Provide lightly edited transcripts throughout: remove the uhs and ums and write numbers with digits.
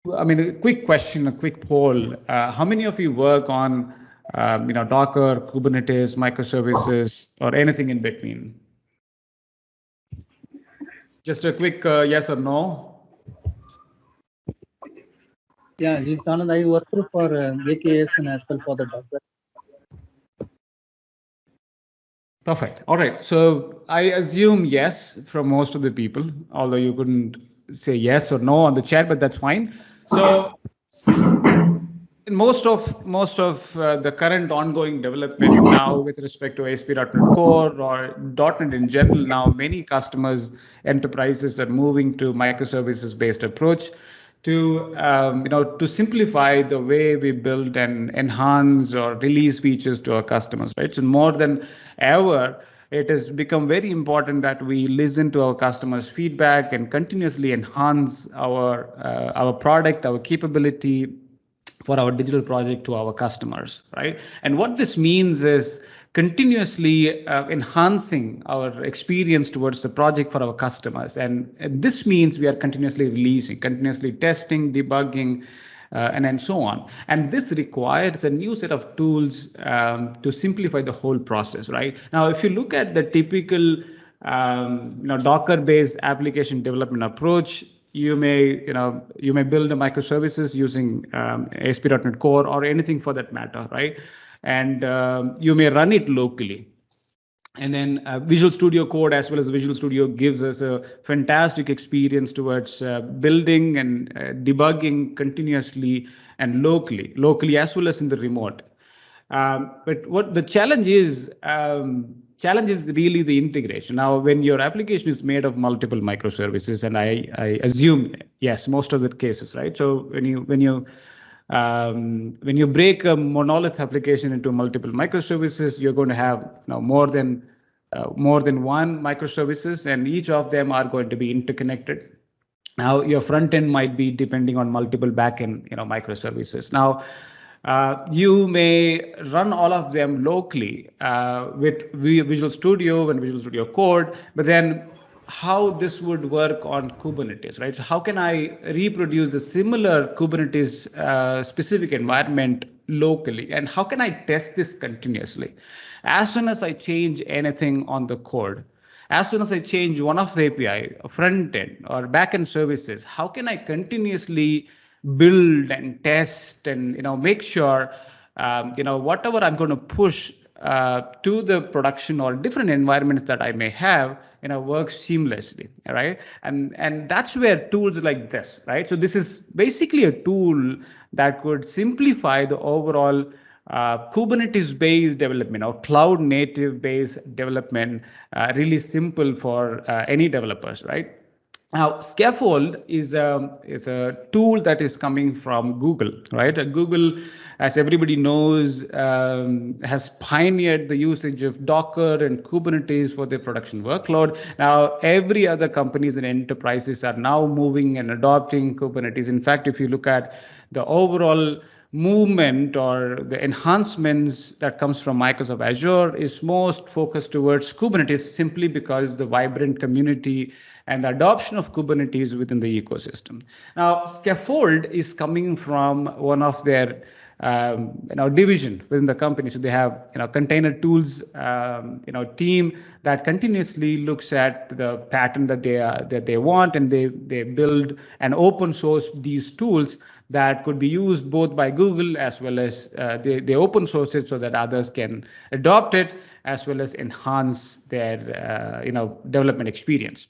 I mean, a quick question, a quick poll. How many of you work on, Docker, Kubernetes, microservices, or anything in between? Just a quick yes or no. Yeah, this Anand, I work for K8s and as well for the Docker. Perfect. All right. So I assume yes from most of the people, although you couldn't say yes or no on the chat, but that's fine. So in most of the current ongoing development now with respect to ASP.NET Core or .NET in general, now many customers, enterprises are moving to microservices based approach to to simplify the way we build and enhance or release features to our customers, right? So more than ever, it has become very important that we listen to our customers' feedback and continuously enhance our product, our capability for our digital project to our customers, right? And what this means is continuously enhancing our experience towards the project for our customers. And this means we are continuously releasing, continuously testing, debugging, and so on. And this requires a new set of tools to simplify the whole process, right? Now, if you look at the typical Docker-based application development approach, you may build a microservices using ASP.NET Core or anything for that matter, right? And you may run it locally. And then Visual Studio Code as well as Visual Studio gives us a fantastic experience towards building and debugging continuously and locally as well as in the remote. But what the challenge is really the integration. Now, when your application is made of multiple microservices, and I assume yes, most of the cases, right? So when you break a monolith application into multiple microservices, you're going to have more than one microservices, and each of them are going to be interconnected. Now, your front end might be depending on multiple backend, microservices. Now, you may run all of them locally with Visual Studio and Visual Studio Code, but then how this would work on Kubernetes, right? So how can I reproduce a similar Kubernetes specific environment locally? And how can I test this continuously? As soon as I change anything on the code, as soon as I change one of the API, front end or back end services, how can I continuously build and test and make sure whatever I'm going to push to the production or different environments that I may have works seamlessly, all right? And that's where tools like this, right? So this is basically a tool that could simplify the overall Kubernetes-based development or cloud-native-based development, really simple for any developers, right? Now, Scaffold is a tool that is coming from Google, right? Google, as everybody knows, has pioneered the usage of Docker and Kubernetes for their production workload. Now, every other companies and enterprises are now moving and adopting Kubernetes. In fact, if you look at the overall movement or the enhancements that comes from Microsoft Azure is most focused towards Kubernetes simply because the vibrant community and the adoption of Kubernetes within the ecosystem. Now, Scaffold is coming from one of their division within the company. So they have container tools team that continuously looks at the pattern that they want, and they build and open source these tools that could be used both by Google as well as they open source it so that others can adopt it as well as enhance their development experience.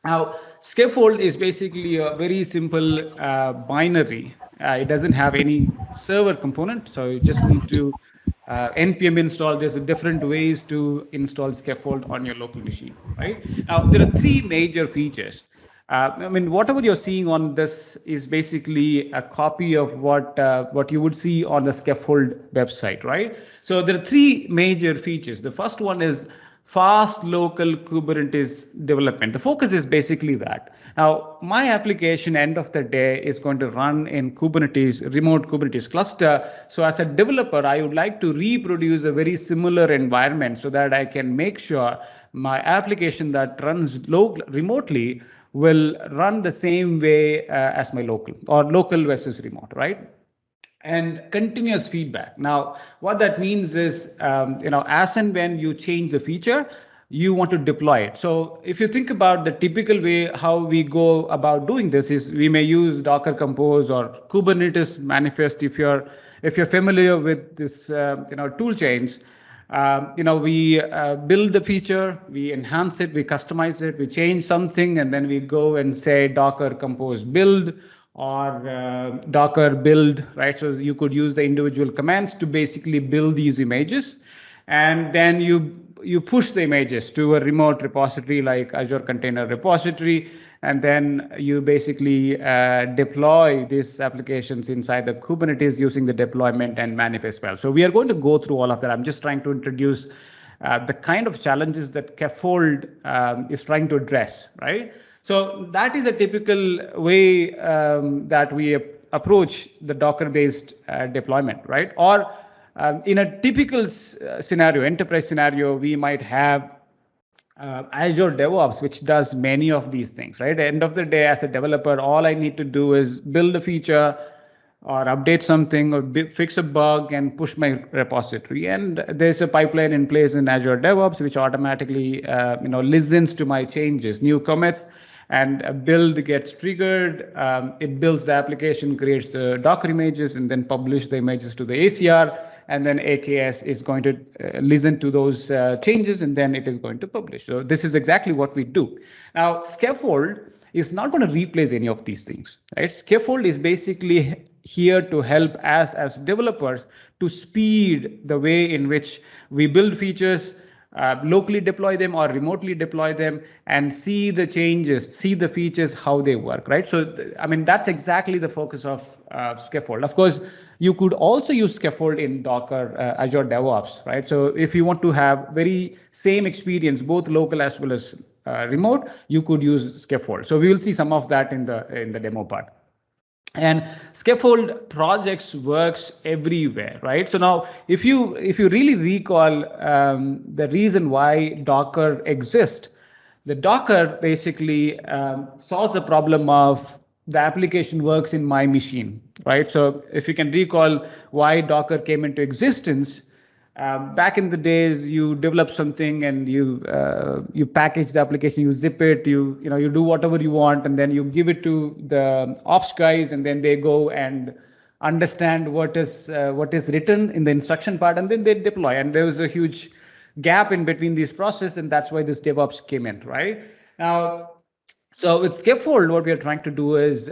Now, Scaffold is basically a very simple binary. It doesn't have any server component, so you just need to npm install. There's different ways to install Scaffold on your local machine, right? Now, there are three major features. Whatever you're seeing on this is basically a copy of what you would see on the Scaffold website, right? So there are three major features. The first one is fast local Kubernetes development. The focus is basically that. Now, my application end of the day is going to run in Kubernetes, remote Kubernetes cluster. So as a developer, I would like to reproduce a very similar environment so that I can make sure my application that runs remotely will run the same way as my local, or local versus remote, right? And continuous feedback. Now, what that means is, as and when you change the feature, you want to deploy it. So if you think about the typical way how we go about doing this is we may use Docker Compose or Kubernetes manifest. If you're familiar with this, tool chains, we build the feature, we enhance it, we customize it, we change something, and then we go and say Docker Compose build or Docker build, right? So you could use the individual commands to basically build these images, and then you push the images to a remote repository like Azure Container Repository, and then you basically deploy these applications inside the Kubernetes using the deployment and manifest file. So we are going to go through all of that. I'm just trying to introduce the kind of challenges that Scaffold is trying to address, right? So that is a typical way that we approach the Docker-based deployment, right? Or in a typical scenario, enterprise scenario, we might have Azure DevOps, which does many of these things, right? At the end of the day, as a developer, all I need to do is build a feature or update something or fix a bug and push my repository. And there's a pipeline in place in Azure DevOps, which automatically listens to my changes, new commits, and a build gets triggered. It builds the application, creates the Docker images, and then publish the images to the ACR. And then K8s is going to listen to those changes, and then it is going to publish. So this is exactly what we do. Now, Scaffold is not going to replace any of these things, right? Scaffold is basically here to help us as developers to speed the way in which we build features, locally deploy them or remotely deploy them, and see the changes, see the features, how they work, right? So, that's exactly the focus of Scaffold. Of course, you could also use Scaffold in Docker, Azure DevOps, right? So if you want to have very same experience, both local as well as remote, you could use Scaffold. So we will see some of that in the demo part. And Scaffold projects works everywhere, right? So now, if you really recall the reason why Docker exists, the Docker basically solves the problem of the application works in my machine, right? So if you can recall why Docker came into existence, back in the days, you develop something and you package the application, you zip it, you do whatever you want, and then you give it to the ops guys, and then they go and understand what is written in the instruction part, and then they deploy. And there was a huge gap in between these processes, and that's why this DevOps came in, right? Now, so with Scaffold, what we are trying to do is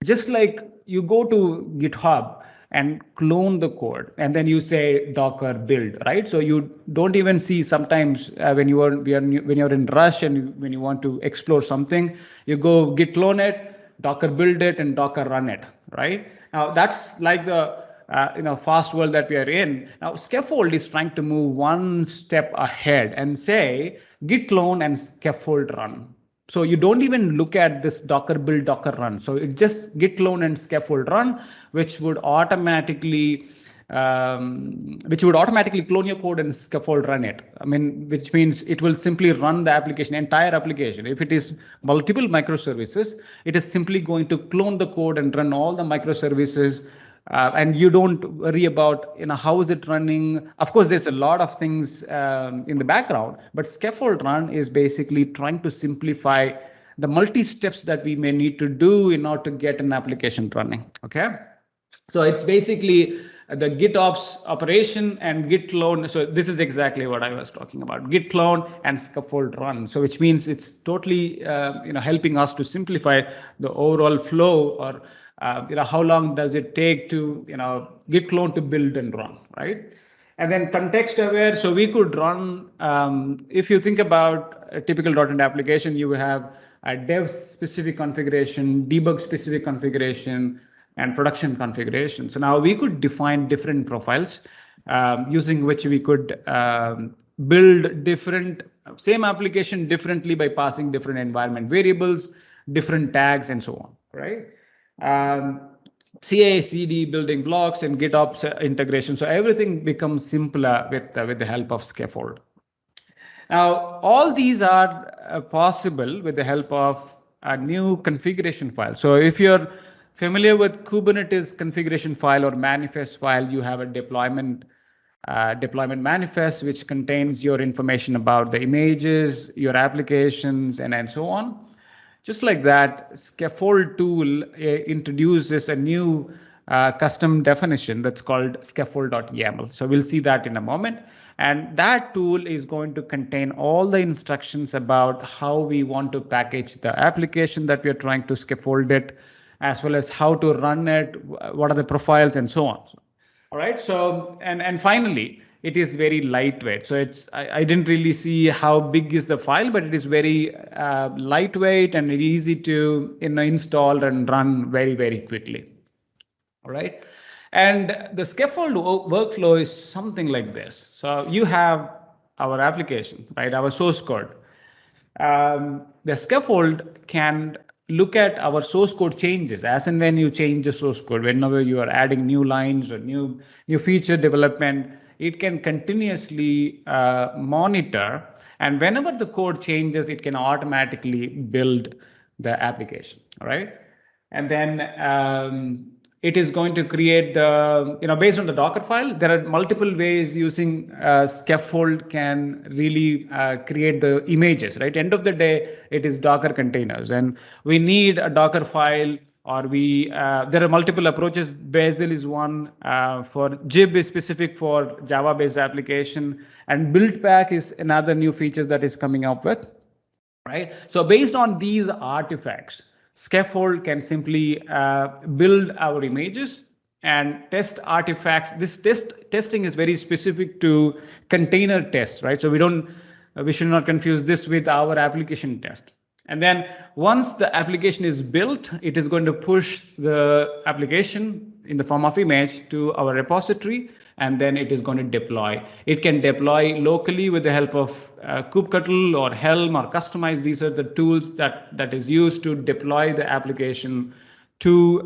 just like you go to GitHub and clone the code, and then you say Docker build, right? So you don't even see sometimes when you're in rush and when you want to explore something, you go git clone it, Docker build it, and Docker run it, right? Now that's like the fast world that we are in. Now Scaffold is trying to move one step ahead and say git clone and Scaffold run. So you don't even look at this Docker build, Docker run. So it just git clone and Scaffold run, which would automatically clone your code and Scaffold run it. Which means it will simply run the application, entire application. If it is multiple microservices, it is simply going to clone the code and run all the microservices. And you don't worry about how is it running. Of course, there's a lot of things in the background, but Scaffold Run is basically trying to simplify the multi-steps that we may need to do in order to get an application running. Okay, so it's basically the GitOps operation and git clone. So this is exactly what I was talking about: git clone and Scaffold Run. So which means it's totally helping us to simplify the overall flow, or how long does it take to git clone to build and run, right? And then context aware. So we could run, if you think about a typical .NET application, you have a dev specific configuration, debug specific configuration, and production configuration. So now we could define different profiles using which we could build same application differently by passing different environment variables, different tags, and so on, right? CI/CD building blocks and GitOps integration. So everything becomes simpler with the help of Scaffold. Now, all these are possible with the help of a new configuration file. So if you're familiar with Kubernetes configuration file or manifest file, you have a deployment manifest, which contains your information about the images, your applications, and so on. Just like that, Scaffold tool introduces a new custom definition that's called scaffold.yaml. So we'll see that in a moment. And that tool is going to contain all the instructions about how we want to package the application that we are trying to scaffold it, as well as how to run it, what are the profiles, and so on. All right. So and finally, it is very lightweight. So I didn't really see how big is the file, but it is very lightweight and easy to install and run very quickly. All right. And the scaffold workflow is something like this. So you have our application, right? Our source code. The scaffold can look at our source code changes as and when you change the source code, whenever you are adding new lines or new feature development, it can continuously monitor, and whenever the code changes, it can automatically build the application. All right. And then it is going to create the, based on the Docker file, there are multiple ways using Scaffold can really create the images, right? End of the day, it is Docker containers, and we need a Docker file, or there are multiple approaches. Bazel is one, for Jib is specific for Java-based application, and Buildpack is another new feature that is coming up with. Right. So based on these artifacts, Scaffold can simply build our images and test artifacts. This testing is very specific to container tests, right? So we should not confuse this with our application test. And then once the application is built, it is going to push the application in the form of image to our repository, and then it is going to deploy. It can deploy locally with the help of kubectl or Helm or Customize. These are the tools that is used to deploy the application to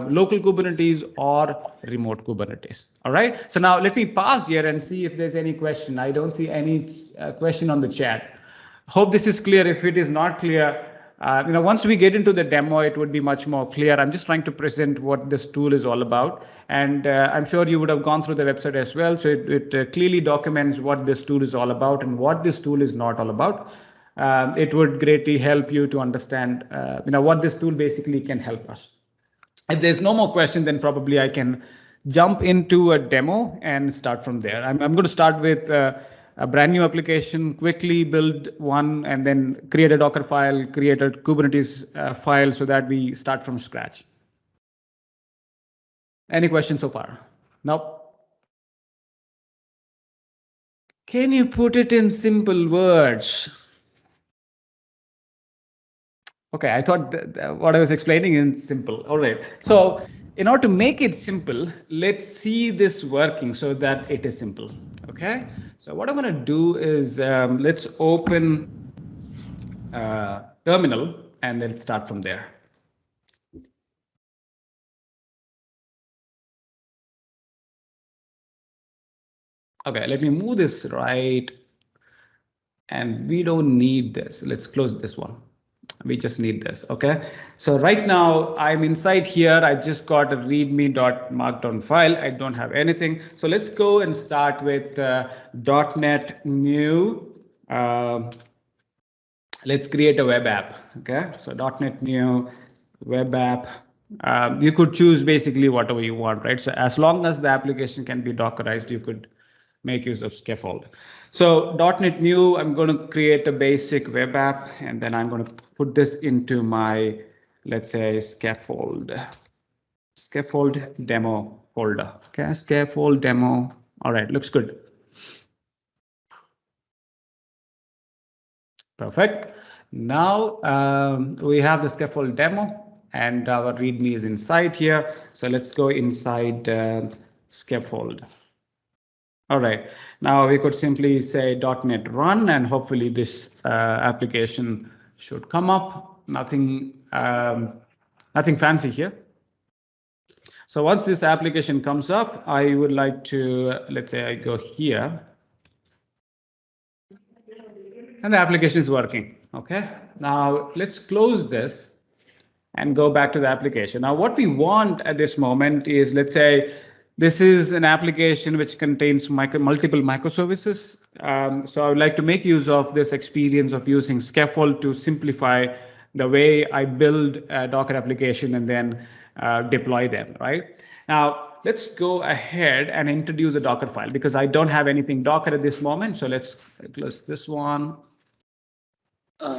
local Kubernetes or remote Kubernetes. All right. So now let me pause here and see if there's any question. I don't see any question on the chat. Hope this is clear. If it is not clear, once we get into the demo, it would be much more clear. I'm just trying to present what this tool is all about. And I'm sure you would have gone through the website as well. So it clearly documents what this tool is all about and what this tool is not all about. It would greatly help you to understand, what this tool basically can help us. If there's no more question, then probably I can jump into a demo and start from there. I'm going to start with a brand new application, quickly build one, and then create a Docker file, create a Kubernetes file, so that we start from scratch. Any questions so far? Nope. Can you put it in simple words? Okay, I thought what I was explaining is simple. All right. So in order to make it simple, let's see this working so that it is simple. Okay. So what I'm going to do is let's open terminal and let's start from there. Okay, let me move this right. And we don't need this. Let's close this one. We just need this. Okay. So right now I'm inside here. I just got a readme.markdown file. I don't have anything. So let's go and start with .NET new. Let's create a web app. Okay. So .NET new web app. You could choose basically whatever you want, right? So as long as the application can be Dockerized, you could make use of Scaffold. So .NET new, I'm going to create a basic web app, and then I'm going to put this into my, let's say, Scaffold demo folder. Okay, Scaffold demo. All right, looks good. Perfect. Now we have the Scaffold demo, and our README is inside here. So let's go inside Scaffold. All right, now we could simply say .NET run, and hopefully this application should come up. Nothing fancy here. So once this application comes up, I would like to, let's say I go here. and the application is working. Okay, now let's close this and go back to the application. Now, what we want at this moment is, let's say, this is an application which contains multiple microservices. So I would like to make use of this experience of using Scaffold to simplify the way I build a Docker application and then deploy them, right? Now, let's go ahead and introduce a Docker file because I don't have anything Docker at this moment. So let's close this one.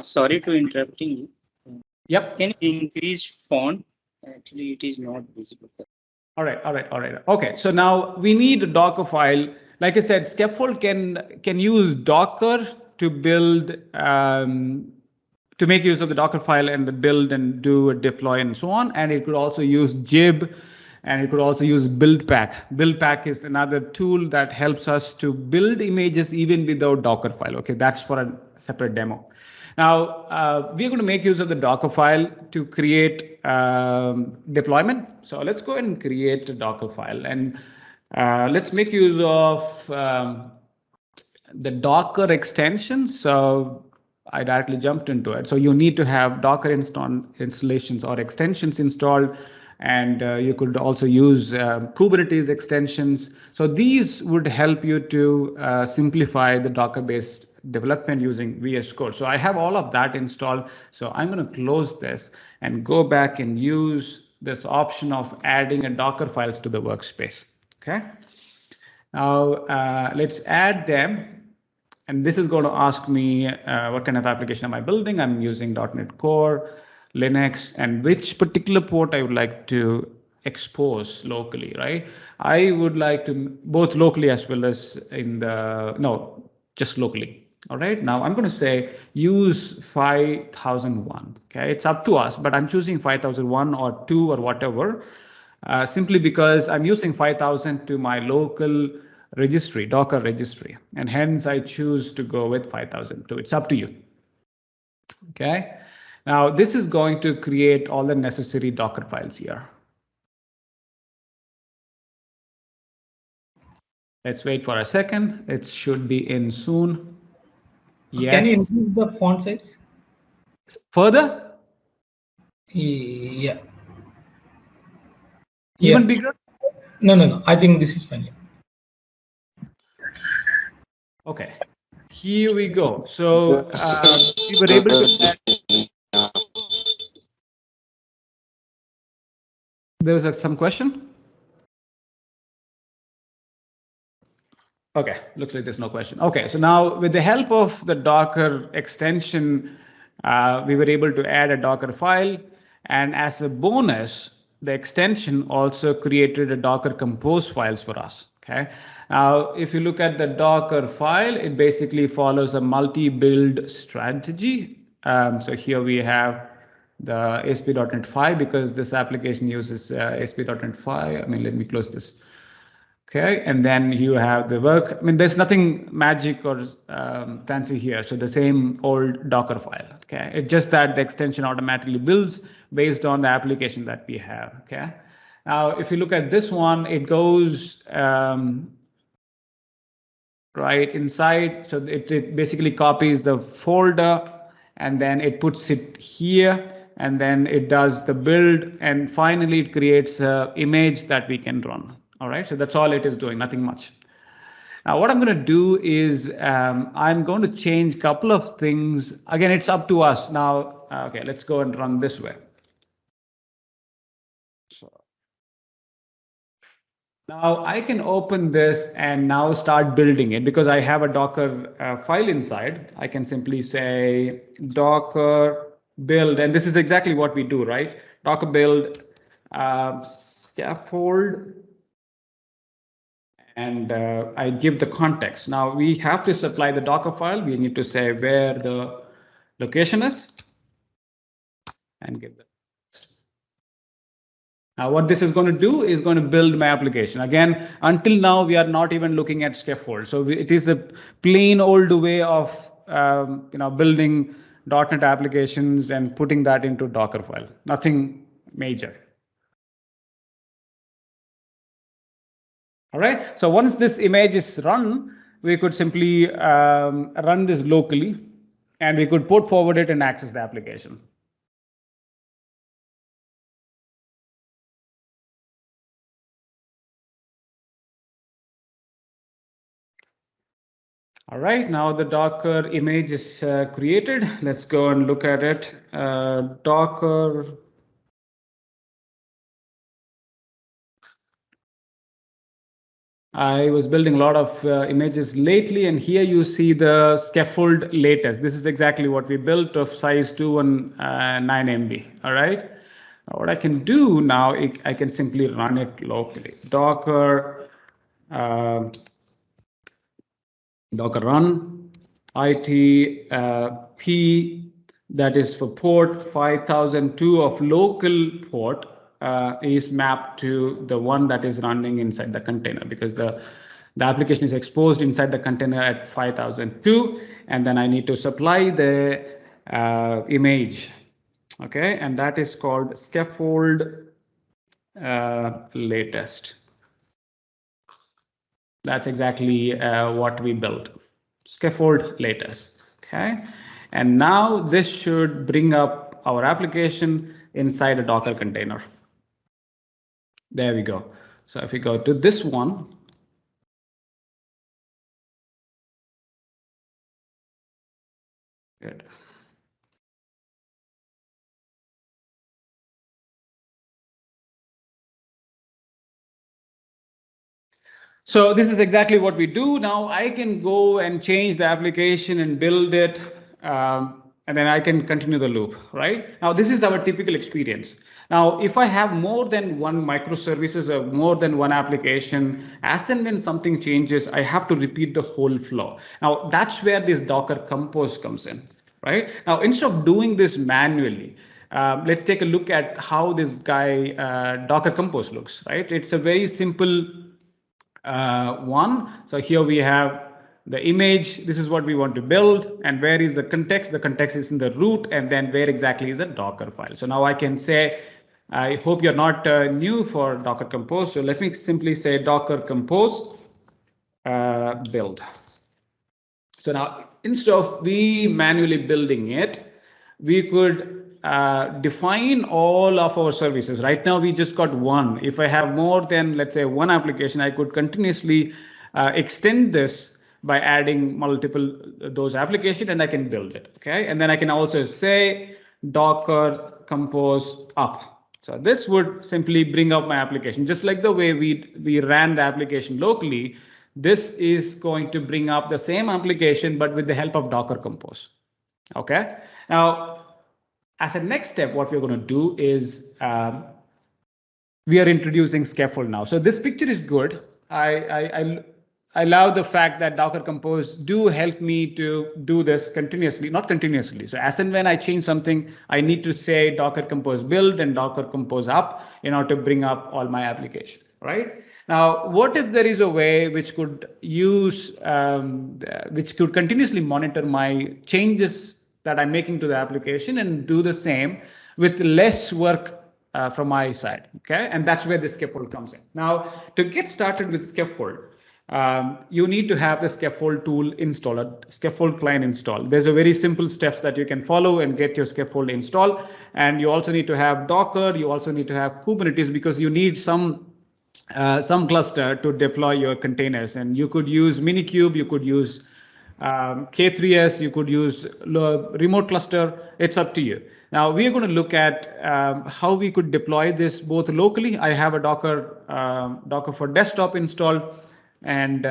Sorry to interrupting you. Yep. Can you increase font? Actually, it is not visible. All right. Okay, so now we need a Docker file. Like I said, Scaffold can use Docker to build, to make use of the Docker file and the build and do a deploy and so on. And it could also use Jib, and it could also use BuildPack. BuildPack is another tool that helps us to build images even without Docker file. Okay, that's for a separate demo. Now, we're going to make use of the Docker file to create deployment. So let's go ahead and create a Docker file, and let's make use of the Docker extension. So I directly jumped into it. So you need to have Docker installations or extensions installed, and you could also use Kubernetes extensions. So these would help you to simplify the Docker-based development using VS Code. So I have all of that installed. So I'm going to close this and go back and use this option of adding a Docker files to the workspace. Okay. Now let's add them. And this is going to ask me what kind of application am I building? I'm using .NET Core, Linux, and which particular port I would like to expose locally, right? I would like to both locally as well as in the, no, just locally. All right, now I'm going to say use 5001. Okay, it's up to us, but I'm choosing 5001 or 2 or whatever, simply because I'm using 5000 to my local registry, Docker registry, and hence I choose to go with 5002. It's up to you. Okay, now this is going to create all the necessary Docker files here. Let's wait for a second. It should be in soon. Yes. Can you increase the font size? Further? Yeah. Even bigger? No. I think this is fine. Okay. Here we go. So we were able to add. There was some question? Okay, looks like there's no question. Okay, so now with the help of the Docker extension, we were able to add a Docker file. And as a bonus, the extension also created a Docker compose files for us. Okay, now if you look at the Docker file, it basically follows a multi-build strategy. So here we have the ASP.NET 5 because this application uses ASP.NET 5. I mean, let me close this. Okay, and then you have the work. I mean, there's nothing magic or fancy here. So the same old Docker file. Okay, it's just that the extension automatically builds based on the application that we have. Okay, now if you look at this one, it goes right inside. So it basically copies the folder and then it puts it here. And then it does the build. And finally, it creates an image that we can run. All right, so that's all it is doing, nothing much. Now, what I'm going to do is I'm going to change a couple of things. Again, it's up to us. Now, okay, let's go and run this way. So now I can open this and now start building it because I have a Docker file inside. I can simply say Docker build, and this is exactly what we do, right? Docker build Scaffold. And I give the context. Now we have to supply the Docker file. We need to say where the location is and give the. Now what this is going to do is going to build my application. Again, until now, we are not even looking at Scaffold. So it is a plain old way of building .NET applications and putting that into Docker file. Nothing major. All right, so once this image is run, we could simply run this locally. and we could port forward it and access the application. All right, now the Docker image is created. Let's go and look at it. Docker. I was building a lot of images lately, and here you see the Scaffold latest. This is exactly what we built of size 219 MB. All right. Now what I can do now, I can simply run it locally. Docker run IT P, that is for port 5002 of local port is mapped to the one that is running inside the container, because the application is exposed inside the container at 5002, and then I need to supply the image. Okay, and that is called Scaffold latest. That's exactly what we built. Scaffold latest. Okay, and now this should bring up our application inside a Docker container. There we go. So if we go to this one, good. So this is exactly what we do. Now I can go and change the application and build it, and then I can continue the loop, right? Now this is our typical experience. Now, if I have more than one microservices or more than one application, as and when something changes, I have to repeat the whole flow. Now that's where this Docker Compose comes in, right? Now, instead of doing this manually, let's take a look at how this guy Docker Compose looks, right? It's a very simple one. So here we have the image. This is what we want to build, and where is the context? The context is in the root, and then where exactly is the Docker file. So now I can say, I hope you're not new for Docker Compose. So let me simply say Docker Compose build. So now instead of we manually building it, we could define all of our services. Right now, we just got one. If I have more than, let's say, one application, I could continuously extend this by adding multiple those applications, and I can build it. Okay, and then I can also say Docker Compose up. So this would simply bring up my application, just like the way we ran the application locally. This is going to bring up the same application, but with the help of Docker Compose. Okay, now as a next step, what we're going to do is we are introducing Scaffold now. So this picture is good. I love the fact that Docker Compose do help me to do this continuously, not continuously. So as and when I change something, I need to say Docker Compose build and Docker Compose up in order to bring up all my application, right? Now, what if there is a way which could use, which could continuously monitor my changes that I'm making to the application and do the same with less work from my side, okay? And that's where the Scaffold comes in. Now, to get started with Scaffold, you need to have the Scaffold tool installed, Scaffold client installed. There's a very simple steps that you can follow and get your Scaffold installed. And you also need to have Docker. You also need to have Kubernetes, because you need some cluster to deploy your containers. And you could use Minikube, you could use K8s, you could use remote cluster. It's up to you. Now we are going to look at how we could deploy this both locally. I have a Docker for desktop installed, and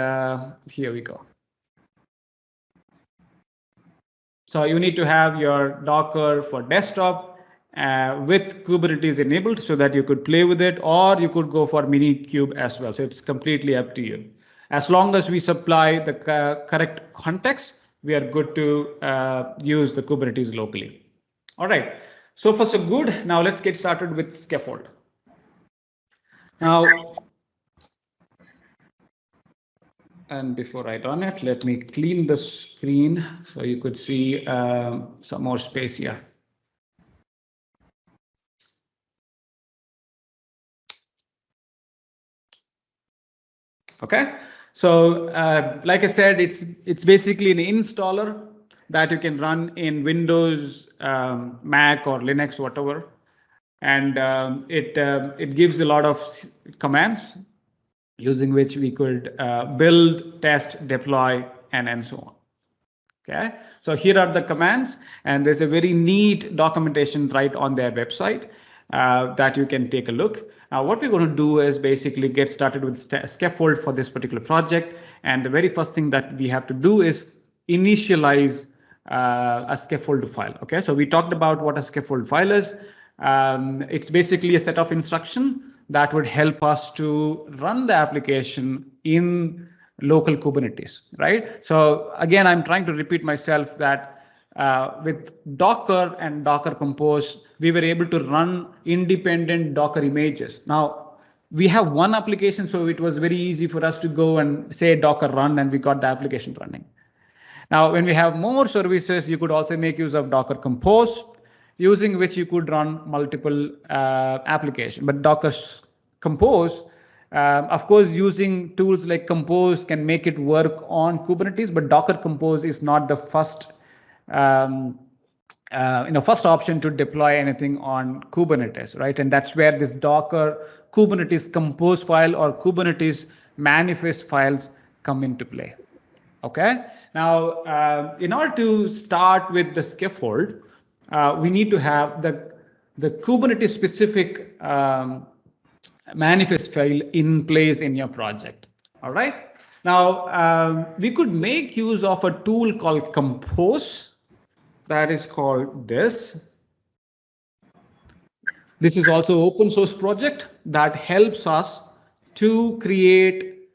here we go. So you need to have your Docker for desktop with Kubernetes enabled so that you could play with it, or you could go for Minikube as well. So it's completely up to you. As long as we supply the correct context, we are good to use the Kubernetes locally. All right, so far so good. Now let's get started with Scaffold. Now, and before I run it, let me clean the screen so you could see some more space here. Okay, so like I said, it's basically an installer. that you can run in Windows, Mac, or Linux, whatever. And it gives a lot of commands using which we could build, test, deploy, and so on. Okay, so here are the commands, and there's a very neat documentation right on their website that you can take a look. Now, what we're going to do is basically get started with Scaffold for this particular project. And the very first thing that we have to do is initialize a Scaffold file. Okay, so we talked about what a Scaffold file is. It's basically a set of instructions that would help us to run the application in local Kubernetes, right? So again, I'm trying to repeat myself that with Docker and Docker Compose, we were able to run independent Docker images. Now, we have one application, so it was very easy for us to go and say Docker run, and we got the application running. Now, when we have more services, you could also make use of Docker Compose, using which you could run multiple applications. But Docker Compose, of course, using tools like Compose can make it work on Kubernetes, but Docker Compose is not the first first option to deploy anything on Kubernetes, right? And that's where this Docker Kubernetes Compose file or Kubernetes manifest files come into play. Okay. Now, in order to start with the Scaffold, we need to have the Kubernetes specific manifest file in place in your project. All right. Now, we could make use of a tool called Compose. That is called this. This is also open source project that helps us to create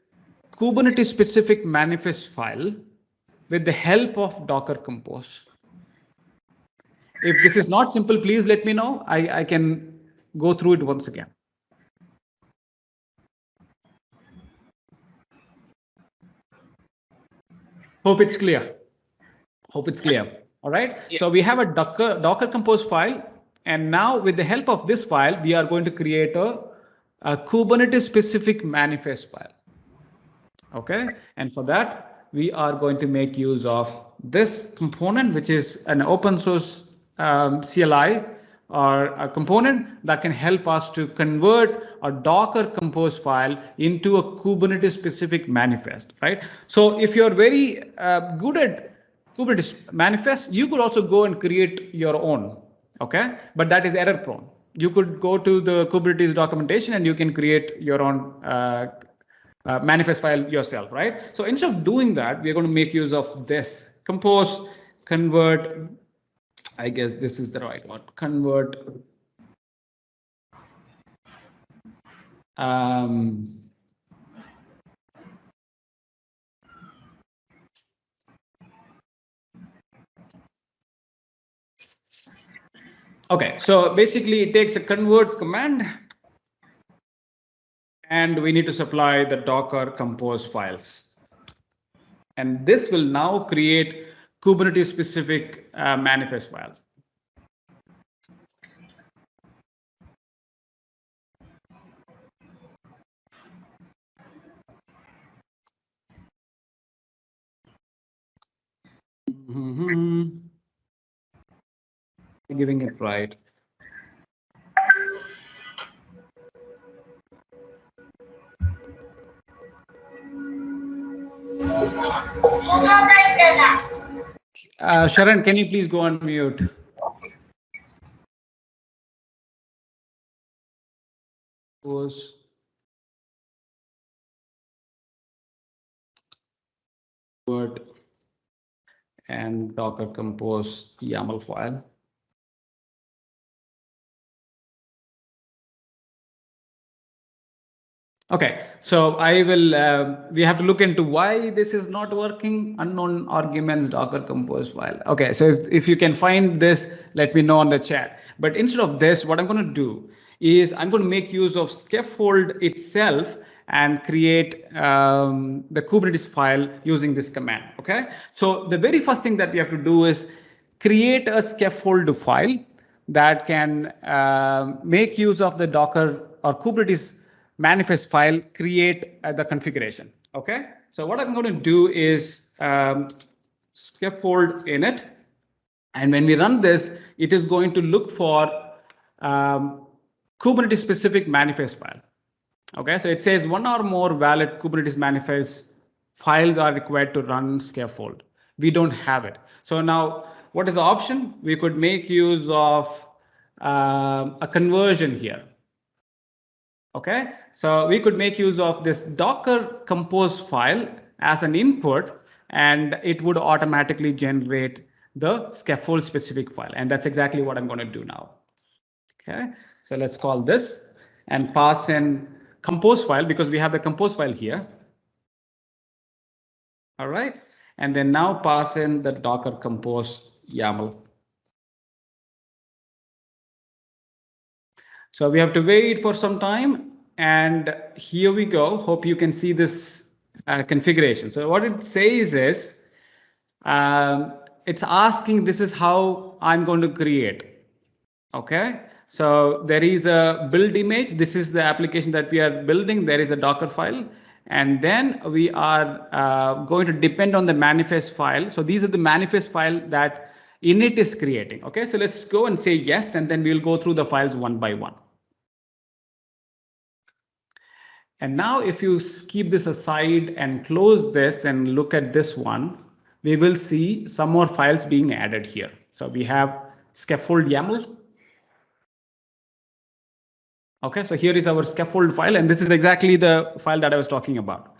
Kubernetes specific manifest file with the help of Docker Compose. If this is not simple, please let me know. I can go through it once again. Hope it's clear. Hope it's clear. All right. Yeah. So we have a Docker Compose file. And now with the help of this file, we are going to create a Kubernetes specific manifest file. OK, and for that, we are going to make use of this component, which is an open source CLI or a component that can help us to convert a Docker Compose file into a Kubernetes specific manifest, right? So if you're very good at Kubernetes manifest, you could also go and create your own, okay? But that is error prone. You could go to the Kubernetes documentation and you can create your own manifest file yourself, right? So instead of doing that, we're going to make use of this compose, convert. I guess this is the right one. Convert. Okay, so basically it takes a convert command and we need to supply the Docker Compose files. And this will now create Kubernetes specific manifest files. Giving it right. Sharon, can you please go on mute? Word and Docker Compose YAML file. Okay, so I will, we have to look into why this is not working. Unknown arguments Docker Compose file. Okay, so if you can find this, let me know on the chat. But instead of this, what I'm going to do is I'm going to make use of Scaffold itself and create the Kubernetes file using this command. Okay, so the very first thing that we have to do is create a Scaffold file that can make use of the Docker or Kubernetes manifest file, create the configuration. Okay, so what I'm going to do is scaffold in it. And when we run this, it is going to look for Kubernetes specific manifest file. Okay, so it says one or more valid Kubernetes manifest files are required to run Scaffold. We don't have it. So now what is the option? We could make use of a conversion here. Okay, so we could make use of this Docker compose file as an input, and it would automatically generate the Scaffold specific file. And that's exactly what I'm going to do now. Okay, so let's call this and pass in compose file because we have the compose file here. All right, and then now pass in the Docker compose YAML. So we have to wait for some time, and here we go. Hope you can see this configuration. So what it says is it's asking this is how I'm going to create. Okay, so there is a build image. This is the application that we are building. There is a Docker file, and then we are going to depend on the manifest file. So these are the manifest file that init is creating. Okay, so let's go and say yes, and then we'll go through the files one by one. And now if you keep this aside and close this and look at this one, we will see some more files being added here. So we have Scaffold YAML. Okay, so here is our Scaffold file, and this is exactly the file that I was talking about.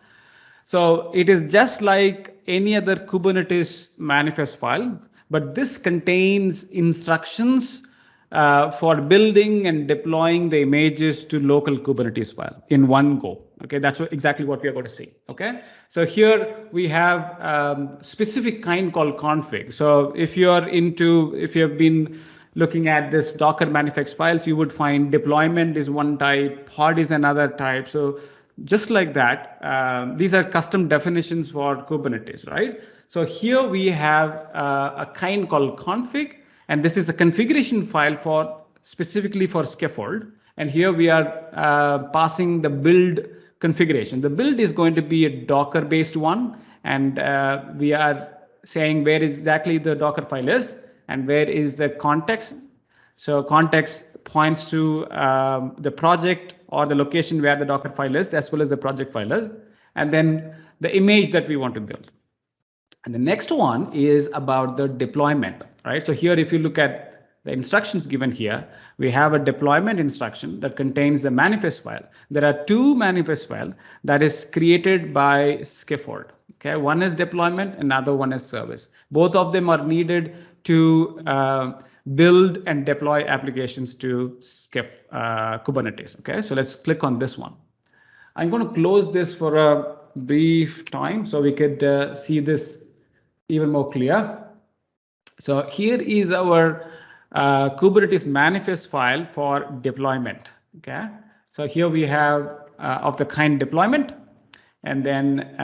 So it is just like any other Kubernetes manifest file, but this contains instructions for building and deploying the images to local Kubernetes file in one go. Okay, that's exactly what we are going to see. Okay, so here we have specific kind called config. So if you have been looking at this Docker manifest files, you would find deployment is one type, pod is another type. So just like that, these are custom definitions for Kubernetes, right? So here we have a kind called config, and this is the configuration file for specifically for Scaffold. And here we are passing the build configuration. The build is going to be a Docker based one, and we are saying where exactly the Docker file is and where is the context. So context points to the project or the location where the Docker file is, as well as the project file is, and then the image that we want to build. And the next one is about the deployment, right? So here, if you look at the instructions given here, we have a deployment instruction that contains the manifest file. There are two manifest files that is created by Scaffold. Okay, one is deployment, another one is service. Both of them are needed to build and deploy applications to Kubernetes. Okay, so let's click on this one. I'm going to close this for a brief time so we could see this even more clear. So here is our Kubernetes manifest file for deployment. Okay, so here we have of the kind deployment, and then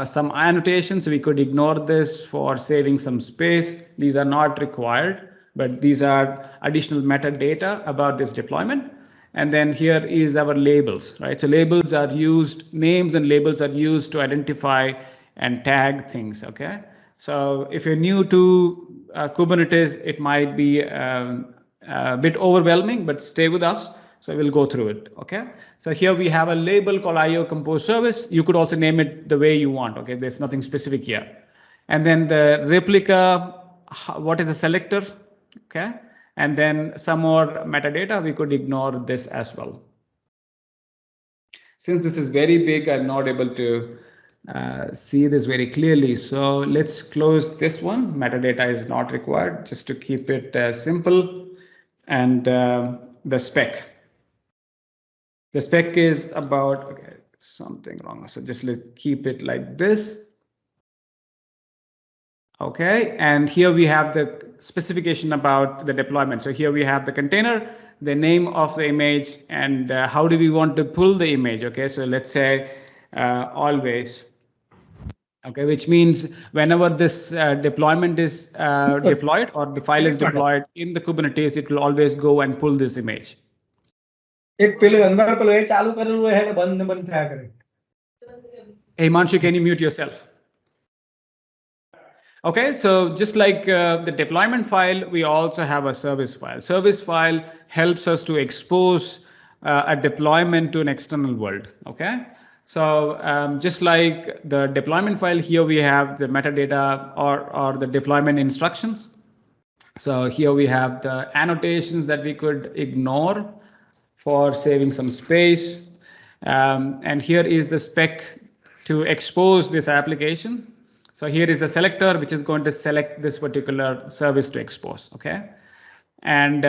some annotations. We could ignore this for saving some space. These are not required, but these are additional metadata about this deployment. And then here is our labels, right? So labels are used, names and labels are used to identify and tag things. Okay, so if you're new to Kubernetes, it might be a bit overwhelming, but stay with us. So we'll go through it. Okay, so here we have a label called IO Compose Service. You could also name it the way you want. Okay, there's nothing specific here. And then the replica, what is a selector? Okay, and then some more metadata. We could ignore this as well. Since this is very big, I'm not able to see this very clearly. So let's close this one. Metadata is not required, just to keep it simple. And the spec. The spec is about, okay, something wrong. So just let's keep it like this. Okay, and here we have the specification about the deployment. So here we have the container, the name of the image, and how do we want to pull the image. Okay, so let's say always. Okay, which means whenever this deployment is deployed or the file is deployed in the Kubernetes, it will always go and pull this image. एक पेले अंदर पेलो ये चालू करेलू है ने बंद થયા કરે. Hey Manshu, can you mute yourself? Okay, so just like the deployment file, we also have a service file. Service file helps us to expose a deployment to an external world. Okay, so just like the deployment file, here we have the metadata or the deployment instructions. So here we have the annotations that we could ignore for saving some space. And here is the spec to expose this application. So here is the selector, which is going to select this particular service to expose. Okay. And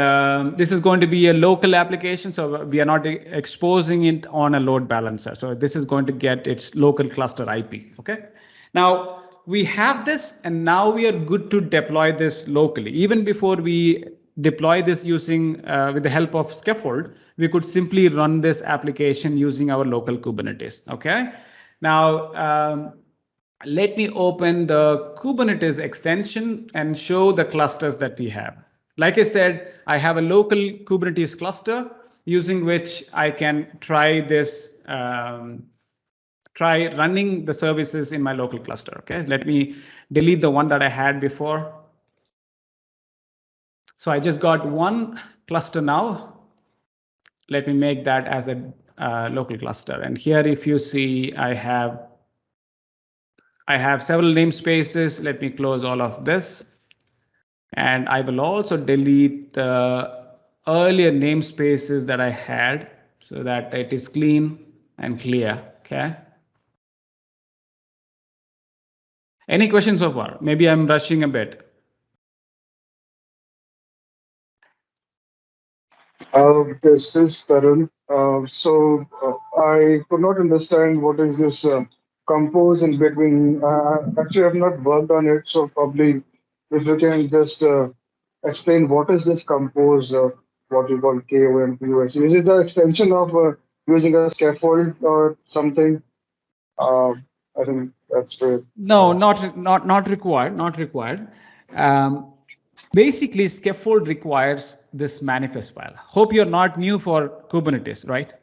this is going to be a local application. So we are not exposing it on a load balancer. So this is going to get its local cluster IP. Okay. Now we have this, and now we are good to deploy this locally. Even before we deploy this using with the help of Scaffold, we could simply run this application using our local Kubernetes. Okay. Now, let me open the Kubernetes extension and show the clusters that we have. Like I said, I have a local Kubernetes cluster using which I can try this, try running the services in my local cluster. Okay, let me delete the one that I had before. So I just got one cluster now. Let me make that as a local cluster. And here, if you see, I have several namespaces. Let me close all of this. And I will also delete the earlier namespaces that I had so that it is clean and clear. Okay. Any questions so far? Maybe I'm rushing a bit. This is Tarun. I could not understand what is this compose in between. Actually, I've not worked on it, so probably if you can just explain what is this compose, what you call KOMPOS. Is it the extension of using a scaffold or something? I think that's great. No, not required. Not required. Basically, Scaffold requires this manifest file. Hope you're not new for Kubernetes, right?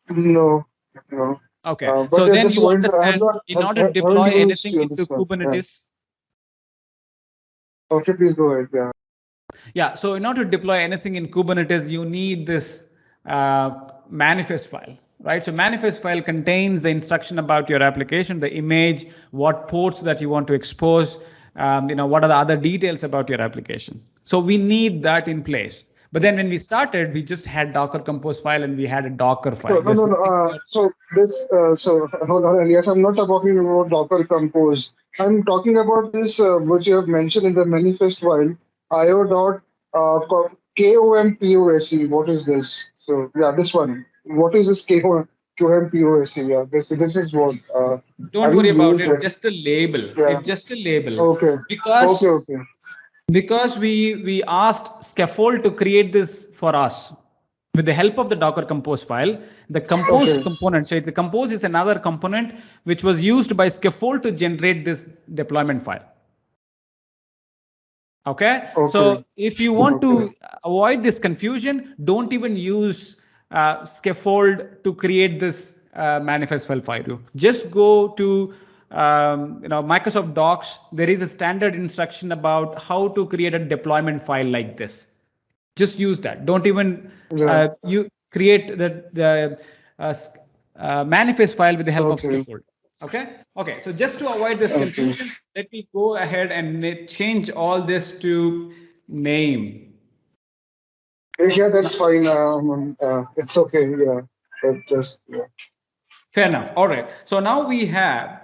No, no. Okay, so then you understand in order to deploy anything into Kubernetes. Yeah. Okay, please go ahead. Yeah. Yeah, so in order to deploy anything in Kubernetes, you need this manifest file, right? So manifest file contains the instruction about your application, the image, what ports that you want to expose, what are the other details about your application. So we need that in place. But then when we started, we just had Docker compose file and we had a Docker file. So hold on, Ilyas, I'm not talking about Docker compose. I'm talking about this, which you have mentioned in the manifest file, io.kompose. What is this? So yeah, this one. What is this kompose? Yeah, this is what. Don't worry about it. Just the label. Yeah. It's just a label. Okay. Because we asked Scaffold to create this for us with the help of the Docker compose file, the compose component. So the compose is another component which was used by Scaffold to generate this deployment file. Okay. So if you want to avoid this confusion, don't even use Scaffold to create this manifest file for you. Just go to Microsoft Docs. There is a standard instruction about how to create a deployment file like this. Just use that. Don't even you create the manifest file with the help of Scaffold. Okay. So just to avoid this confusion, let me go ahead and change all this to name. Yeah, that's fine. It's okay. Yeah, Fair enough. All right. So now we have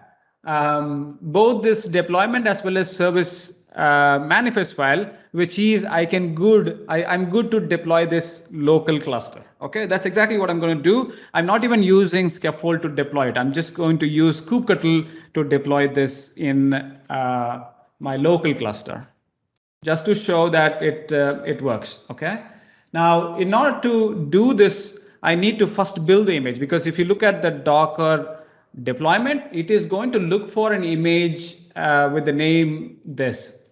both this deployment as well as service manifest file, which is I'm good to deploy this local cluster. Okay, that's exactly what I'm going to do. I'm not even using Scaffold to deploy it. I'm just going to use kubectl to deploy this in my local cluster, just to show that it works. Okay. Now, in order to do this, I need to first build the image, because if you look at the Docker deployment, it is going to look for an image with the name this.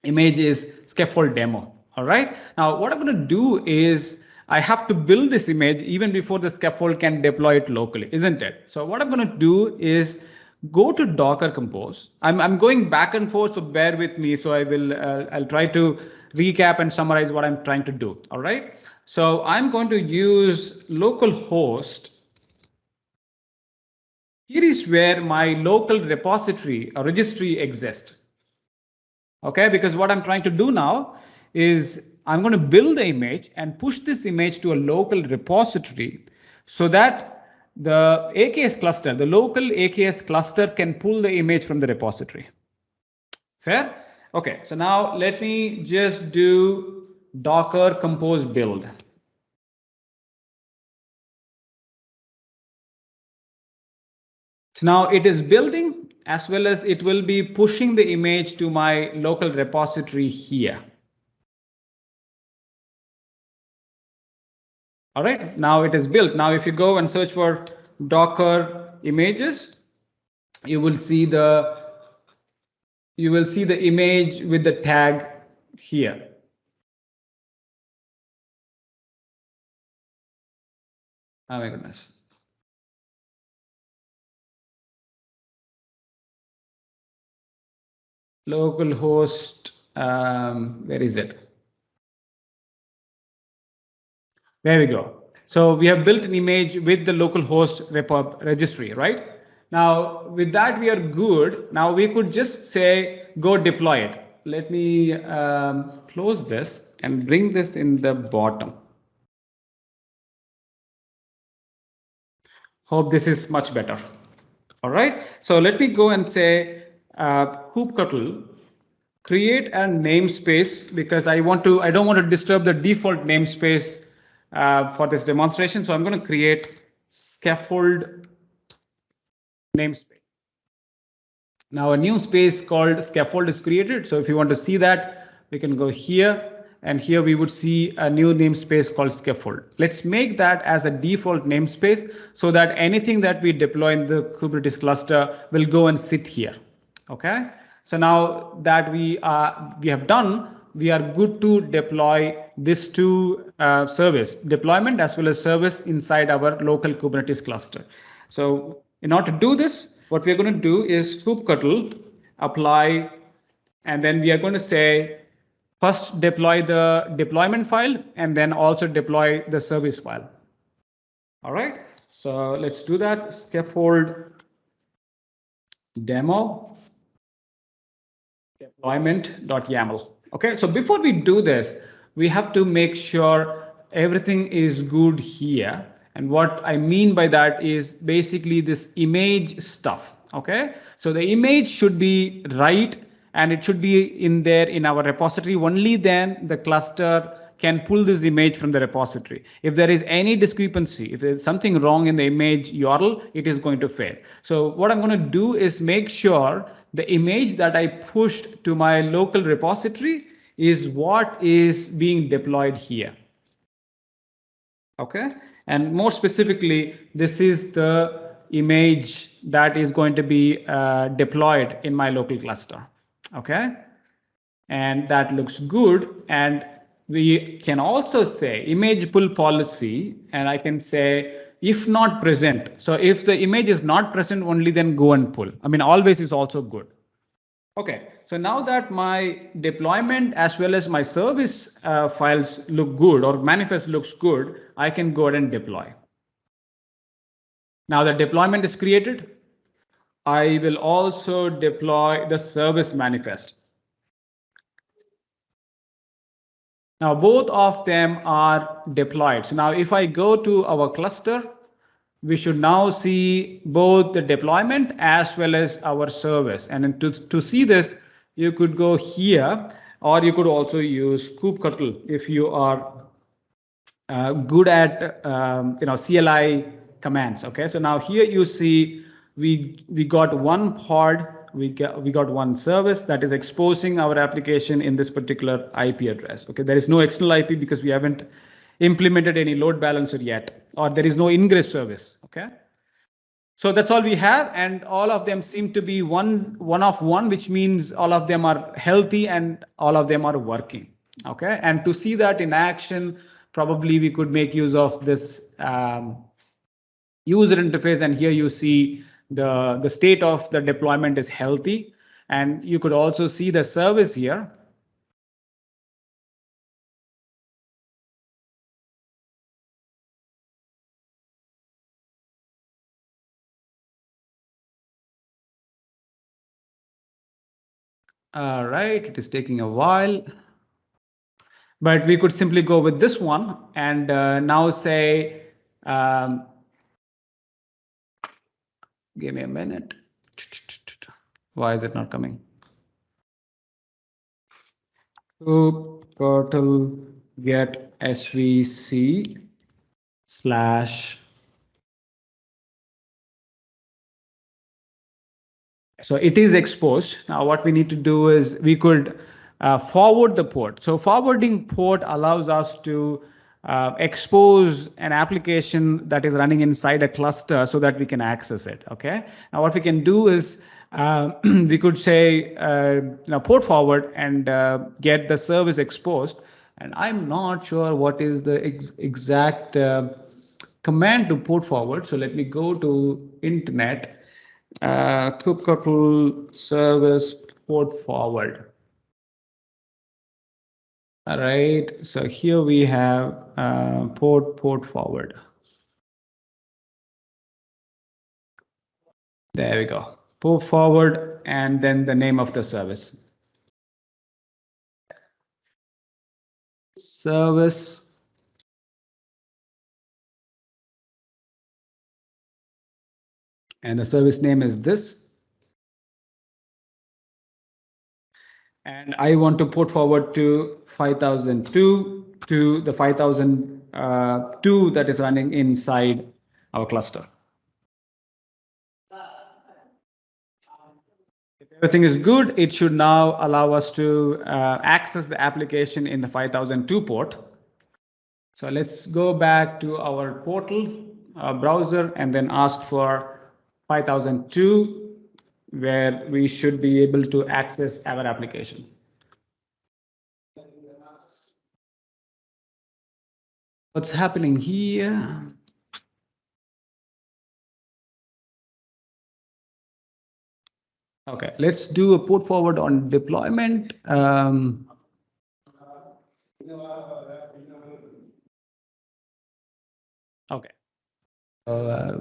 Image is Scaffold demo. All right. Now, what I'm going to do is I have to build this image even before the Scaffold can deploy it locally, isn't it? So what I'm going to do is go to Docker Compose. I'm going back and forth, so bear with me. So I'll try to recap and summarize what I'm trying to do. All right. So I'm going to use localhost. Here is where my local repository or registry exists. Okay, because what I'm trying to do now is I'm going to build the image and push this image to a local repository so that the AKS cluster, the local AKS cluster, can pull the image from the repository. Fair? Okay, so now let me just do Docker Compose build. So now it is building, as well as it will be pushing the image to my local repository here. All right, now it is built. Now, if you go and search for Docker images, you will see the image with the tag here. Oh my goodness. Localhost, where is it? There we go. So we have built an image with the localhost registry, right? Now with that we are good. Now we could just say go deploy it. Let me close this and bring this in the bottom. Hope this is much better. All right. So let me go and say kubectl create a namespace, because I don't want to disturb the default namespace for this demonstration. So I'm going to create Scaffold namespace. Now a new space called Scaffold is created. So if you want to see that, we can go here, and here we would see a new namespace called Scaffold. Let's make that as a default namespace so that anything that we deploy in the Kubernetes cluster will go and sit here. Okay. So now that we have done, we are good to deploy this to service deployment as well as service inside our local Kubernetes cluster. So in order to do this, what we're going to do is kubectl apply, and then we are going to say first deploy the deployment file and then also deploy the service file. All right, so let's do that. Scaffold demo deployment.yaml. Okay, so before we do this, we have to make sure everything is good here. And what I mean by that is basically this image stuff. Okay, so the image should be right and it should be in there in our repository. Only then the cluster can pull this image from the repository. If there is any discrepancy, if there's something wrong in the image URL, it is going to fail. So what I'm going to do is make sure the image that I pushed to my local repository is what is being deployed here. Okay, and more specifically, this is the image that is going to be deployed in my local cluster. Okay, and that looks good. And we can also say image pull policy, and I can say if not present. So if the image is not present, only then go and pull. I mean, always is also good. Okay, so now that my deployment as well as my service files look good, or manifest looks good, I can go ahead and deploy. Now the deployment is created. I will also deploy the service manifest. Now both of them are deployed. So now if I go to our cluster, we should now see both the deployment as well as our service. And to see this, you could go here, or you could also use kubectl if you are good at CLI commands. Okay, so now here you see we got one pod, we got one service that is exposing our application in this particular IP address. Okay, there is no external IP because we haven't implemented any load balancer yet, or there is no ingress service. Okay, so that's all we have, and all of them seem to be one of one, which means all of them are healthy and all of them are working. Okay, and to see that in action, probably we could make use of this user interface, and here you see the state of the deployment is healthy. And you could also see the service here. All right, it is taking a while, but we could simply go with this one and now say, give me a minute. Why is it not coming? Portal get svc / so it is exposed. Now what we need to do is we could forward the port. So forwarding port allows us to expose an application that is running inside a cluster so that we can access it. Okay. Now what we can do is we could say port forward and get the service exposed. And I'm not sure what is the exact command to port forward. So let me go to internet. Kubectl service port forward. All right, so here we have port forward. There we go. Port forward and then the name of the service. Service. And the service name is this. And I want to port forward to 5002 to the 5002 that is running inside our cluster. If everything is good, it should now allow us to access the application in the 5002 port. So let's go back to our portal browser and then ask for 5002, where we should be able to access our application. What's happening here? Okay, let's do a port forward on deployment. Okay.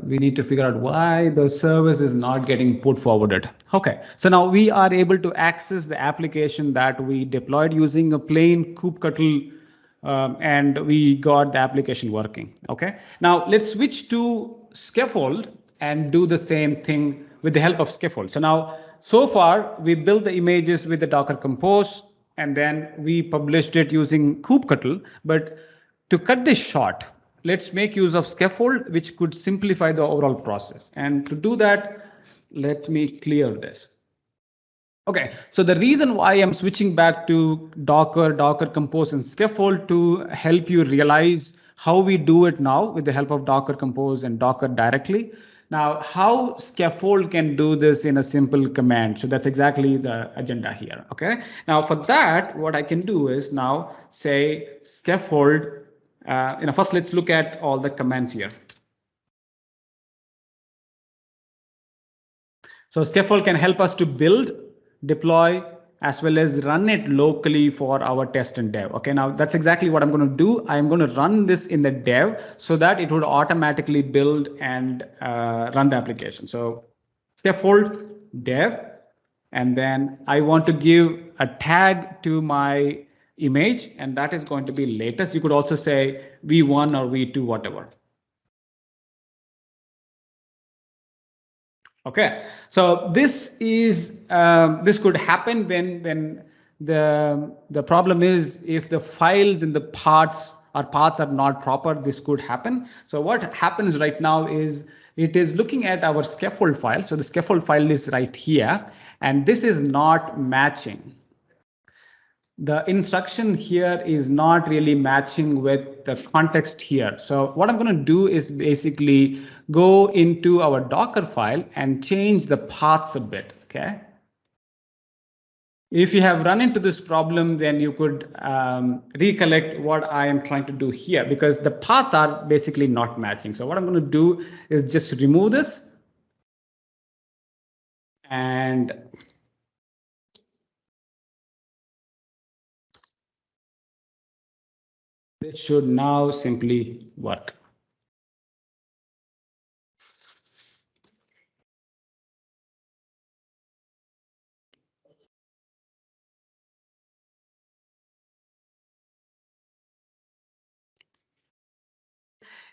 We need to figure out why the service is not getting port forwarded. Okay, so now we are able to access the application that we deployed using a plain kubectl, and we got the application working. Okay, now let's switch to Scaffold and do the same thing with the help of Scaffold. So now, so far we built the images with the Docker Compose, and then we published it using kubectl. But to cut this short, let's make use of Scaffold, which could simplify the overall process. And to do that, let me clear this. Okay, so the reason why I'm switching back to Docker Compose and Scaffold to help you realize how we do it now with the help of Docker Compose and Docker directly. Now, how Scaffold can do this in a simple command. So that's exactly the agenda here. Okay, now for that, what I can do is now say Scaffold. First, let's look at all the commands here. So Scaffold can help us to build, deploy, as well as run it locally for our test and dev. Okay, now that's exactly what I'm going to do. I'm going to run this in the dev so that it would automatically build and run the application. So Scaffold dev, and then I want to give a tag to my image, and that is going to be latest. You could also say v1 or v2, whatever. Okay, so this is this could happen when the problem is if the files in the paths are not proper. This could happen. So what happens right now is it is looking at our Scaffold file. So the Scaffold file is right here, and this is not matching. The instruction here is not really matching with the context here. So what I'm going to do is basically go into our Docker file and change the paths a bit. Okay. If you have run into this problem, then you could recollect what I am trying to do here, because the paths are basically not matching. So what I'm going to do is just remove this. And this should now simply work.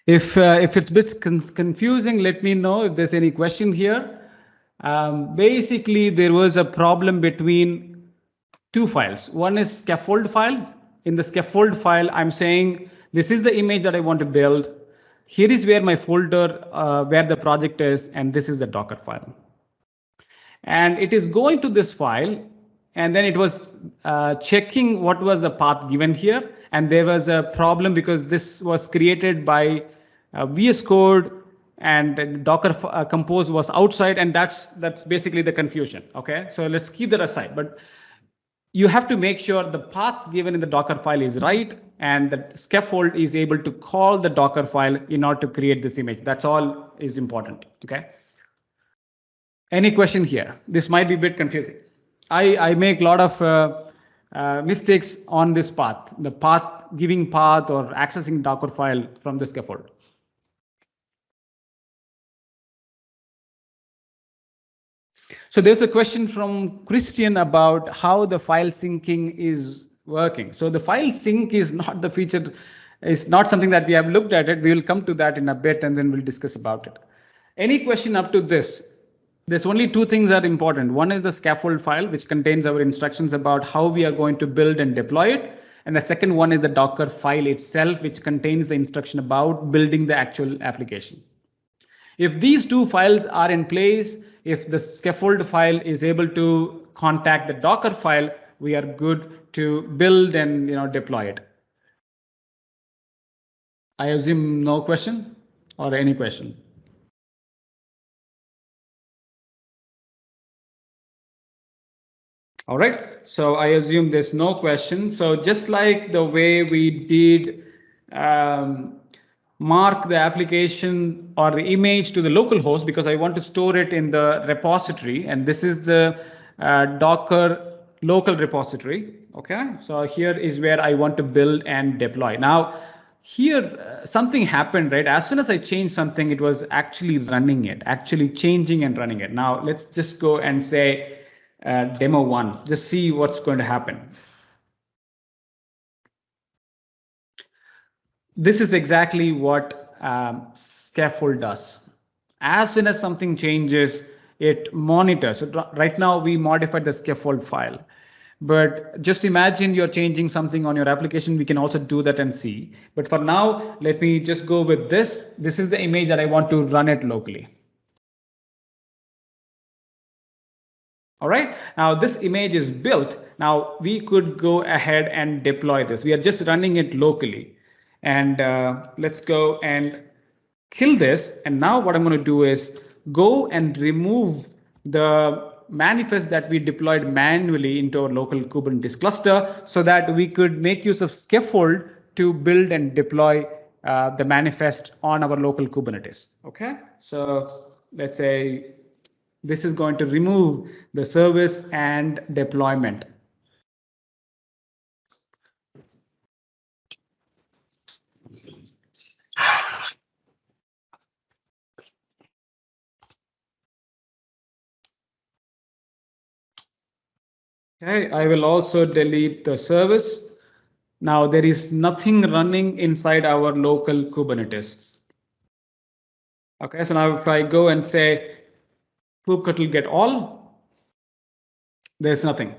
If it's a bit confusing, let me know if there's any question here. Basically, there was a problem between two files. One is scaffold file. In the scaffold file, I'm saying this is the image that I want to build. Here is where my folder, where the project is, and this is the Docker file. And it is going to this file, and then it was checking what was the path given here. And there was a problem because this was created by VS Code, and Docker Compose was outside, and that's basically the confusion. Okay, so let's keep that aside. But you have to make sure the paths given in the Docker file is right, and the Scaffold is able to call the Docker file in order to create this image. That's all is important. Okay. Any question here? This might be a bit confusing. I make a lot of mistakes on this path, the path giving path or accessing Docker file from the Scaffold. So there's a question from Christian about how the file syncing is working. So the file sync is not the feature, it's not something that we have looked at it. We will come to that in a bit and then we'll discuss about it. Any question up to this? There's only two things that are important. One is the scaffold file, which contains our instructions about how we are going to build and deploy it. And the second one is the Docker file itself, which contains the instruction about building the actual application. If these two files are in place, if the scaffold file is able to contact the Docker file, we are good to build and deploy it. I assume no question or any question. All right, so I assume there's no question. So just like the way we did mark the application or the image to the local host, because I want to store it in the repository, and this is the Docker local repository. Okay, so here is where I want to build and deploy. Now here something happened, right? As soon as I changed something, it was actually running it, actually changing and running it. Now let's just go and say demo 1, just see what's going to happen. This is exactly what Scaffold does. As soon as something changes, it monitors. So right now we modified the Scaffold file, but just imagine you're changing something on your application. We can also do that and see. But for now, let me just go with this. This is the image that I want to run it locally. All right, now this image is built. Now we could go ahead and deploy this. We are just running it locally. And let's go and kill this. And now what I'm going to do is go and remove the manifest that we deployed manually into our local Kubernetes cluster so that we could make use of Scaffold to build and deploy the manifest on our local Kubernetes. OK, so let's say this is going to remove the service and deployment. Okay, I will also delete the service. Now there is nothing running inside our local Kubernetes. Okay, so now if I go and say kubectl get all, there's nothing.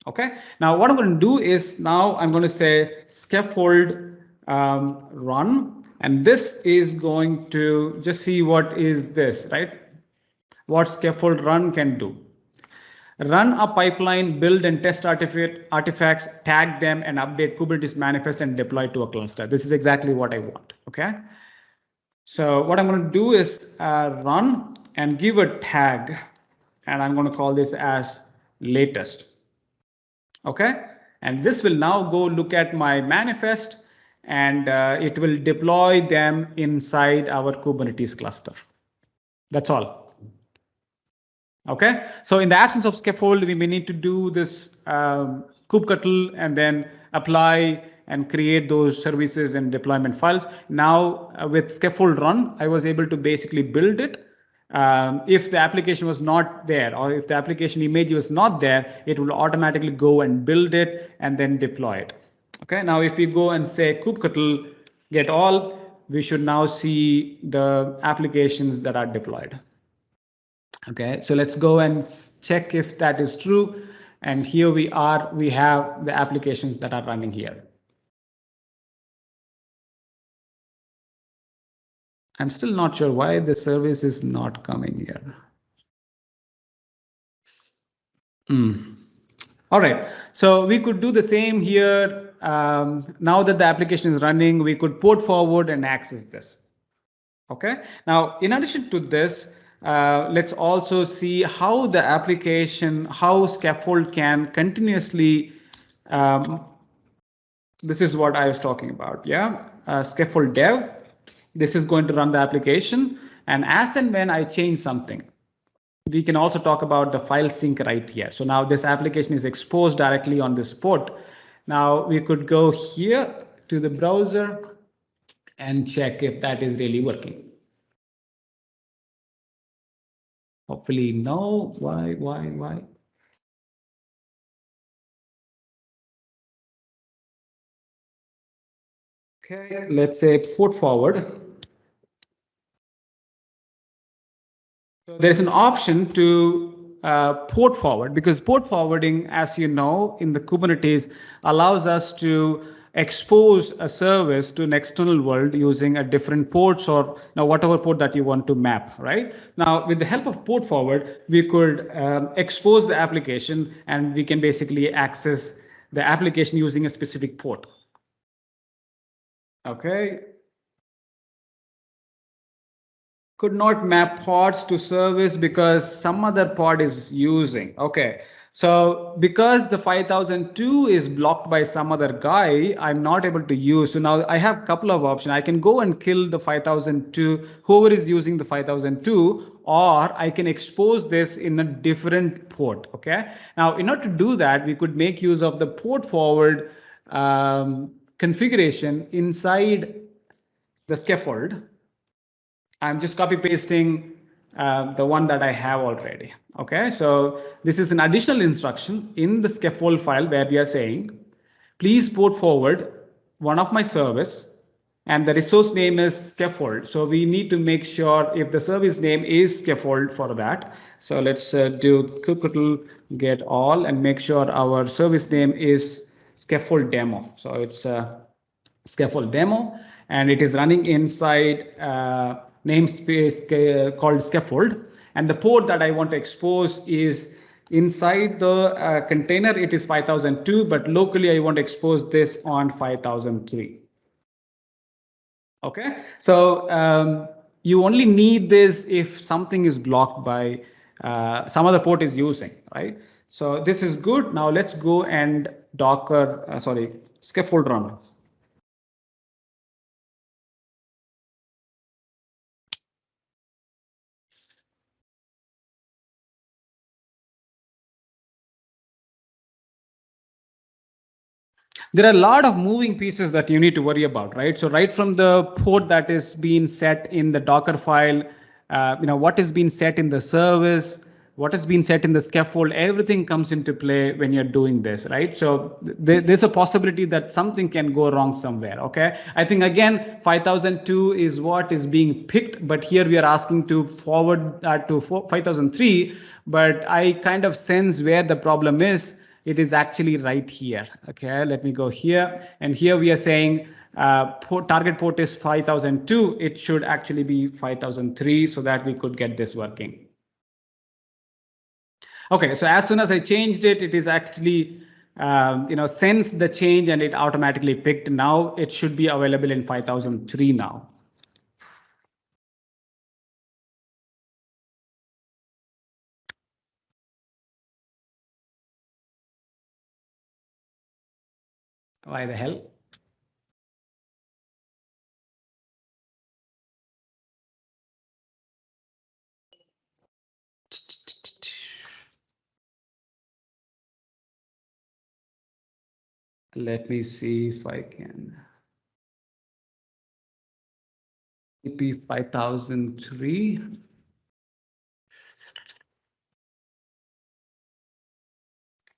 Okay, now what I'm going to do is now I'm going to say scaffold run, and this is going to just see what is this, right? What scaffold run can do. Run a pipeline, build and test artifacts, tag them, and update Kubernetes manifest and deploy to a cluster. This is exactly what I want. Okay. So what I'm going to do is run and give a tag, and I'm going to call this as latest. Okay. And this will now go look at my manifest, and it will deploy them inside our Kubernetes cluster. That's all. Okay, so in the absence of Scaffold, we may need to do this kubectl and then apply and create those services and deployment files. Now with Scaffold Run, I was able to basically build it. If the application was not there, or if the application image was not there, it will automatically go and build it and then deploy it. Okay, now if we go and say kubectl get all, we should now see the applications that are deployed. Okay, so let's go and check if that is true. And here we are, we have the applications that are running here. I'm still not sure why the service is not coming here. All right, so we could do the same here. Now that the application is running, we could port forward and access this. Okay, now in addition to this, let's also see how the application, how Scaffold can continuously, this is what I was talking about, yeah, Scaffold dev. This is going to run the application, and as and when I change something, we can also talk about the file sync right here. So now this application is exposed directly on this port. Now we could go here to the browser and check if that is really working. Hopefully, no. Why? Okay, let's say port forward. So there's an option to port forward, because port forwarding, as you know, in the Kubernetes allows us to expose a service to an external world using a different ports, or whatever port that you want to map, right? Now, with the help of port forward, we could expose the application, and we can basically access the application using a specific port. Okay. Could not map pods to service because some other pod is using. Okay, so because the 5002 is blocked by some other guy, I'm not able to use. So now I have a couple of options. I can go and kill the 5002, whoever is using the 5002, or I can expose this in a different port. Okay, now in order to do that, we could make use of the port forward configuration inside the scaffold. I'm just copy pasting the one that I have already. Okay, so this is an additional instruction in the scaffold file where we are saying, please port forward one of my service, and the resource name is scaffold. So we need to make sure if the service name is scaffold for that. So let's do kubectl get all and make sure our service name is scaffold demo. So it's scaffold demo, and it is running inside namespace called scaffold, and the port that I want to expose is inside the container. It is 5002, but locally I want to expose this on 5003. Okay, so you only need this if something is blocked by some other port is using, right? So this is good. Now let's go and Docker, Skaffold Run. There are a lot of moving pieces that you need to worry about, right? So right from the port that is being set in the Docker file, what is being set in the service, what has been set in the scaffold, everything comes into play when you're doing this, right? So there's a possibility that something can go wrong somewhere, okay? I think, again, 5002 is what is being picked, but here we are asking to forward that to 5003, but I kind of sense where the problem is. It is actually right here. Okay, let me go here, and here we are saying target port is 5002. It should actually be 5003 so that we could get this working. Okay, so as soon as I changed it, it is actually sensed the change and it automatically picked. Now it should be available in 5003 now. Why the hell? Let me see if I can. EP 5003.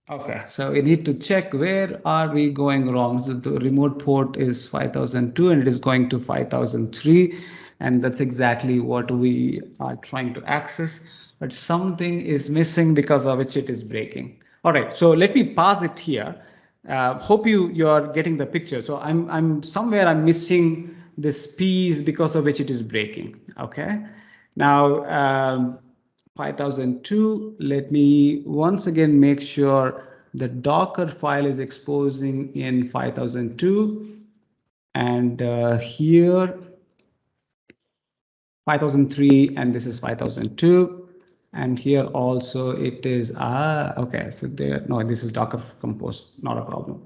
Okay, so we need to check where are we going wrong. So the remote port is 5002 and it is going to 5003, and that's exactly what we are trying to access, but something is missing because of which it is breaking. All right, so let me pause it here. Hope you are getting the picture. So I'm somewhere I'm missing this piece because of which it is breaking. Okay, now 5002. Let me once again make sure the Docker file is exposing in 5002, and here 5003, and this is 5002, and here also it is okay. So there, no, this is Docker Compose, not a problem.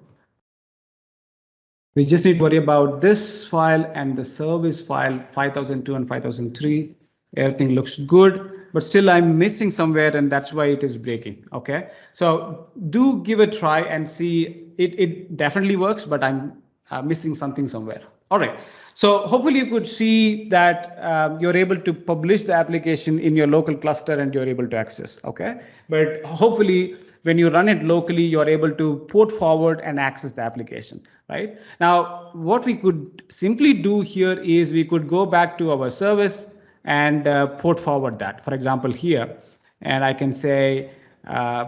We just need to worry about this file and the service file 5002 and 5003. Everything looks good, but still I'm missing somewhere, and that's why it is breaking. Okay, so do give a try and see. It definitely works, but I'm missing something somewhere. All right, so hopefully you could see that you're able to publish the application in your local cluster and you're able to access. Okay, but hopefully when you run it locally, you're able to port forward and access the application. Right now, what we could simply do here is we could go back to our service and port forward that. For example, here, and I can say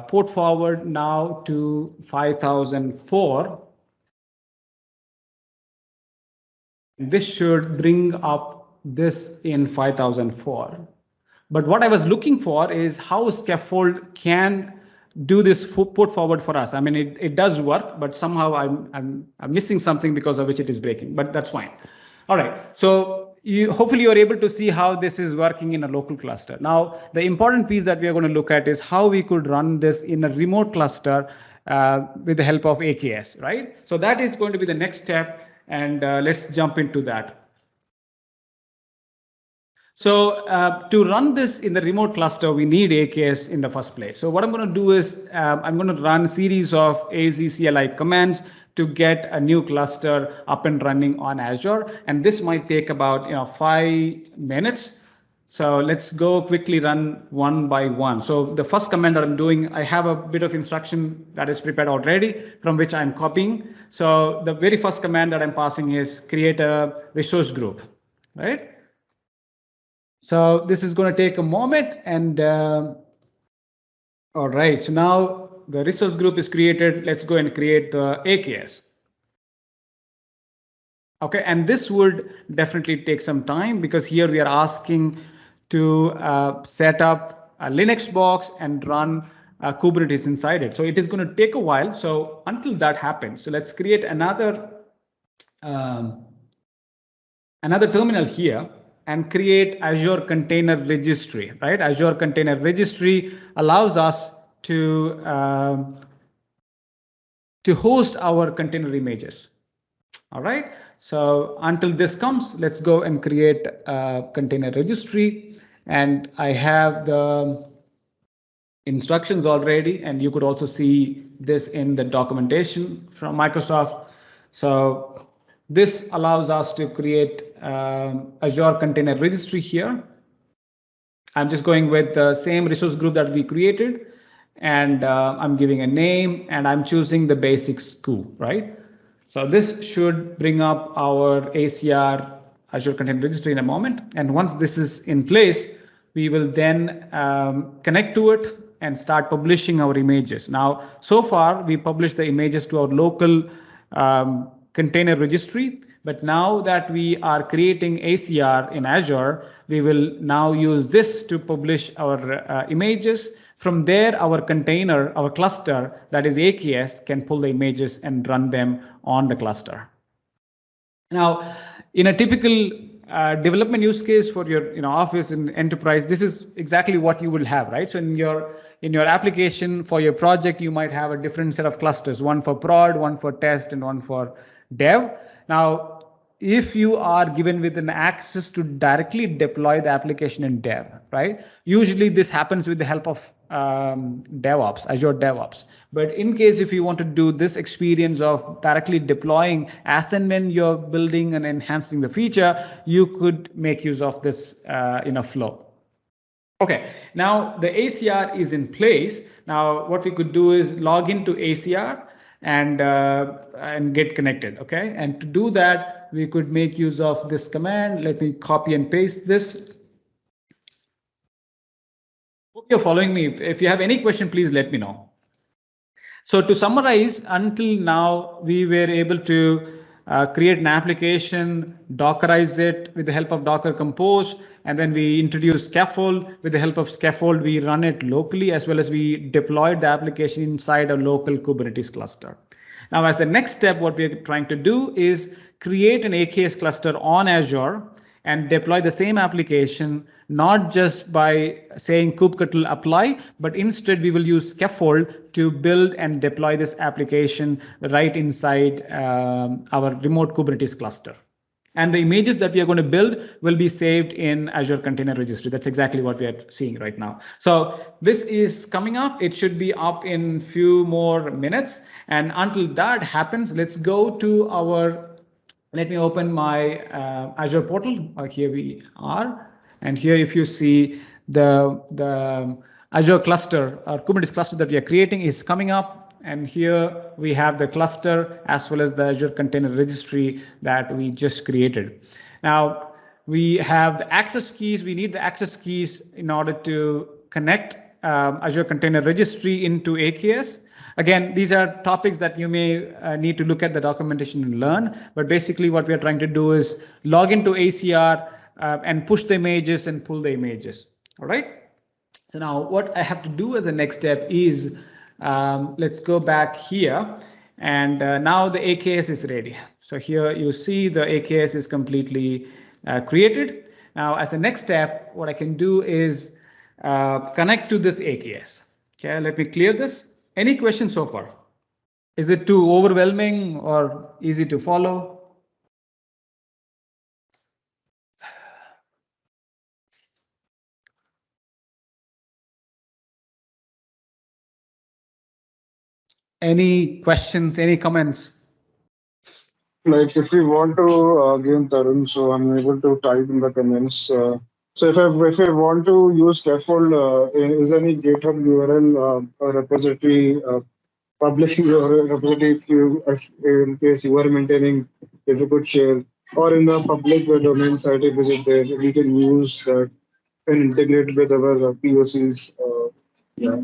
port forward now to 5004. This should bring up this in 5004. But what I was looking for is how Scaffold can do this port forward for us. I mean, it does work, but somehow I'm missing something because of which it is breaking, but that's fine. All right, so hopefully you're able to see how this is working in a local cluster. Now, the important piece that we are going to look at is how we could run this in a remote cluster with the help of AKS, right? So that is going to be the next step, and let's jump into that. So to run this in the remote cluster, we need AKS in the first place. So what I'm going to do is I'm going to run a series of AZCLI commands to get a new cluster up and running on Azure. And this might take about 5 minutes. So let's go quickly run one by one. So the first command that I'm doing, I have a bit of instruction that is prepared already from which I'm copying. So the very first command that I'm passing is create a resource group, right? So this is going to take a moment, and all right, so now the resource group is created. Let's go and create the AKS. Okay, and this would definitely take some time because here we are asking to set up a Linux box and run Kubernetes inside it. So it is going to take a while. So until that happens, so let's create another terminal here and create Azure Container Registry, right? Azure Container Registry allows us to host our container images. All right. So until this comes, let's go and create a container registry. And I have the instructions already, and you could also see this in the documentation from Microsoft. So this allows us to create Azure Container Registry here. I'm just going with the same resource group that we created, and I'm giving a name, and I'm choosing the basic SKU, right? So this should bring up our ACR Azure Container Registry in a moment. And once this is in place, we will then connect to it and start publishing our images. Now, so far, we published the images to our local container registry. But now that we are creating ACR in Azure, we will now use this to publish our images. From there, our container, our cluster, that is AKS, can pull the images and run them on the cluster. Now, in a typical development use case for your office and enterprise, this is exactly what you will have, right? So in your application for your project, you might have a different set of clusters, one for prod, one for test, and one for dev. Now, if you are given with an access to directly deploy the application in dev, right? Usually this happens with the help of DevOps, Azure DevOps. But in case if you want to do this experience of directly deploying as and when you're building and enhancing the feature, you could make use of this in a flow. Okay, now the ACR is in place. Now what we could do is log into ACR and get connected. Okay, and to do that, we could make use of this command. Let me copy and paste this. Hope you're following me. If you have any question, please let me know. So to summarize, until now, we were able to create an application, Dockerize it with the help of Docker Compose, and then we introduced Scaffold. With the help of Scaffold, we run it locally as well as we deployed the application inside a local Kubernetes cluster. Now, as the next step, what we're trying to do is create an AKS cluster on Azure and deploy the same application, not just by saying kubectl apply, but instead we will use Scaffold to build and deploy this application right inside our remote Kubernetes cluster. And the images that we are going to build will be saved in Azure Container Registry. That's exactly what we are seeing right now. So this is coming up. It should be up in few more minutes. And until that happens, let's go to our, let me open my Azure portal. Here we are. And here, if you see the Azure cluster or Kubernetes cluster that we are creating is coming up. And here we have the cluster as well as the Azure Container Registry that we just created. Now we have the access keys. We need the access keys in order to connect Azure Container Registry into AKS. Again, these are topics that you may need to look at the documentation and learn. But basically what we are trying to do is log into ACR and push the images and pull the images. All right. So now what I have to do as a next step is let's go back here. And now the AKS is ready. So here you see the AKS is completely created. Now, as a next step, what I can do is connect to this AKS. Okay, let me clear this. Any questions so far? Is it too overwhelming or easy to follow? Any questions, any comments? Like if we want to again Tarun, so I'm able to type in the comments. So if I want to use Scaffold, is any GitHub URL or repository public URL repository if in case you are maintaining, if you could share, or in the public domain site if visit there, we can use that and integrate with our POCs. Yeah.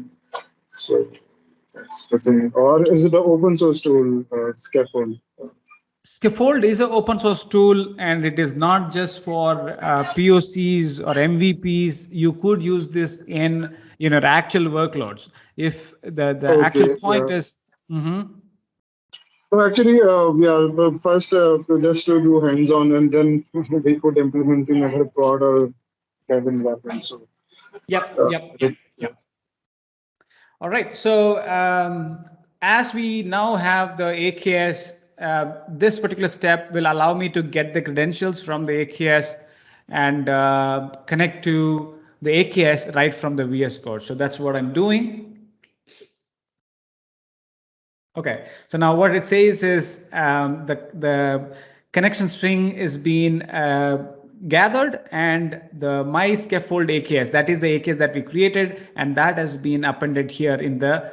So that's the thing. Or is it an open source tool, Scaffold? Scaffold is an open source tool, and it is not just for POCs or MVPs. You could use this in actual workloads. If the actual point is. So actually, first just to do hands-on, and then we could implement in our prod or dev environment. So yep. All right. So as we now have the AKS, this particular step will allow me to get the credentials from the AKS and connect to the AKS right from the VS Code. So that's what I'm doing. Okay, so now what it says is the connection string is being gathered, and the my scaffold AKS, that is the AKS that we created, and that has been appended here in the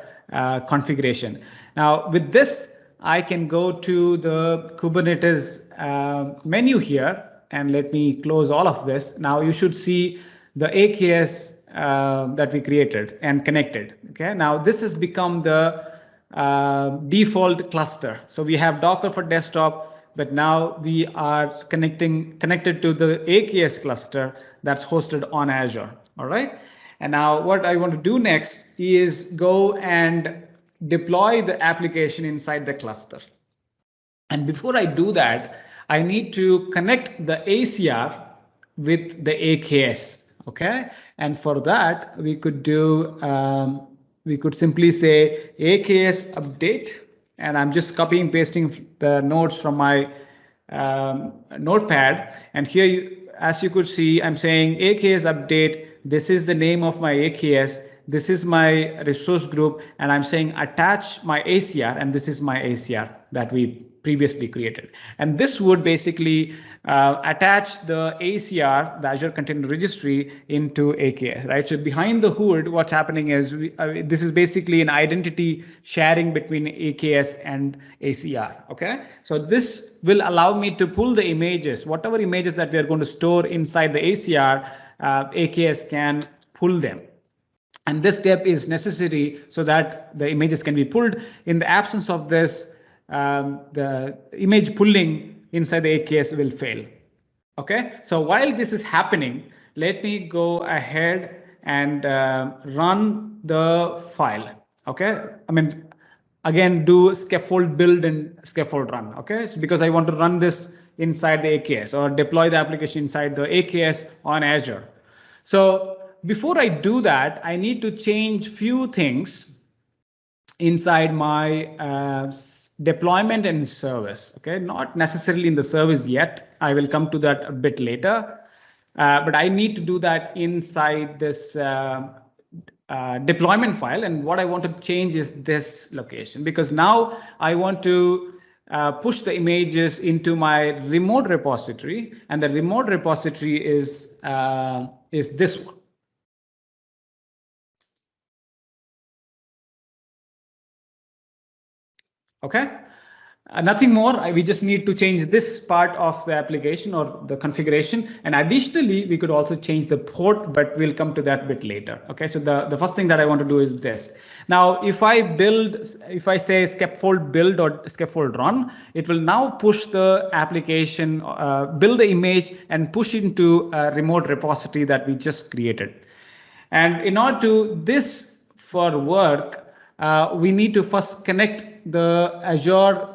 configuration. Now with this, I can go to the Kubernetes menu here, and let me close all of this. Now you should see the AKS that we created and connected. Okay, now this has become the default cluster. So we have Docker for desktop, but now we are connected to the AKS cluster that's hosted on Azure. All right. And now what I want to do next is go and deploy the application inside the cluster. And before I do that, I need to connect the ACR with the AKS. Okay. And for that, we could do we could simply say AKS update, and I'm just copying pasting the nodes from my notepad, and here, as you could see, I'm saying AKS update. This is the name of my AKS. This is my resource group, and I'm saying attach my ACR, and this is my ACR that we previously created. And this would basically attach the ACR, the Azure Container Registry, into AKS, right? So behind the hood, what's happening is this is basically an identity sharing between AKS and ACR, okay? So this will allow me to pull the images, whatever images that we are going to store inside the ACR, AKS can pull them. And this step is necessary so that the images can be pulled. In the absence of this, the image pulling inside the AKS will fail. Okay, so while this is happening, let me go ahead and run the file. Okay, I mean, again, do scaffold build and scaffold run. Okay, so because I want to run this inside the AKS or deploy the application inside the AKS on Azure. So before I do that, I need to change few things inside my deployment and service. Okay, not necessarily in the service yet. I will come to that a bit later, but I need to do that inside this deployment file. And what I want to change is this location, because now I want to push the images into my remote repository, and the remote repository is this one. Okay, nothing more. We just need to change this part of the application or the configuration. And additionally, we could also change the port, but we'll come to that a bit later. Okay, so the first thing that I want to do is this. Now, if I say scaffold build or scaffold run, it will now push the application, build the image and push into a remote repository that we just created. And in order to this for work, we need to first connect the Azure.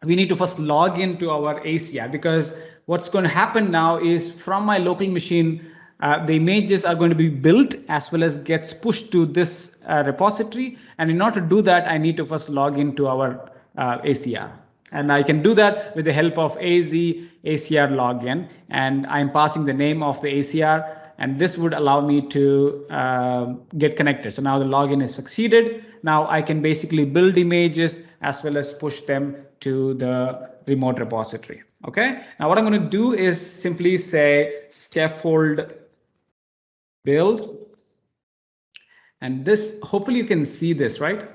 We need to first log into our ACR, because what's going to happen now is from my local machine, the images are going to be built as well as gets pushed to this repository. And in order to do that, I need to first log into our ACR. And I can do that with the help of AZ ACR login. And I'm passing the name of the ACR. And this would allow me to get connected. So now the login is succeeded. Now I can basically build images as well as push them to the remote repository. Okay. Now what I'm going to do is simply say scaffold build. And this, hopefully you can see this, right?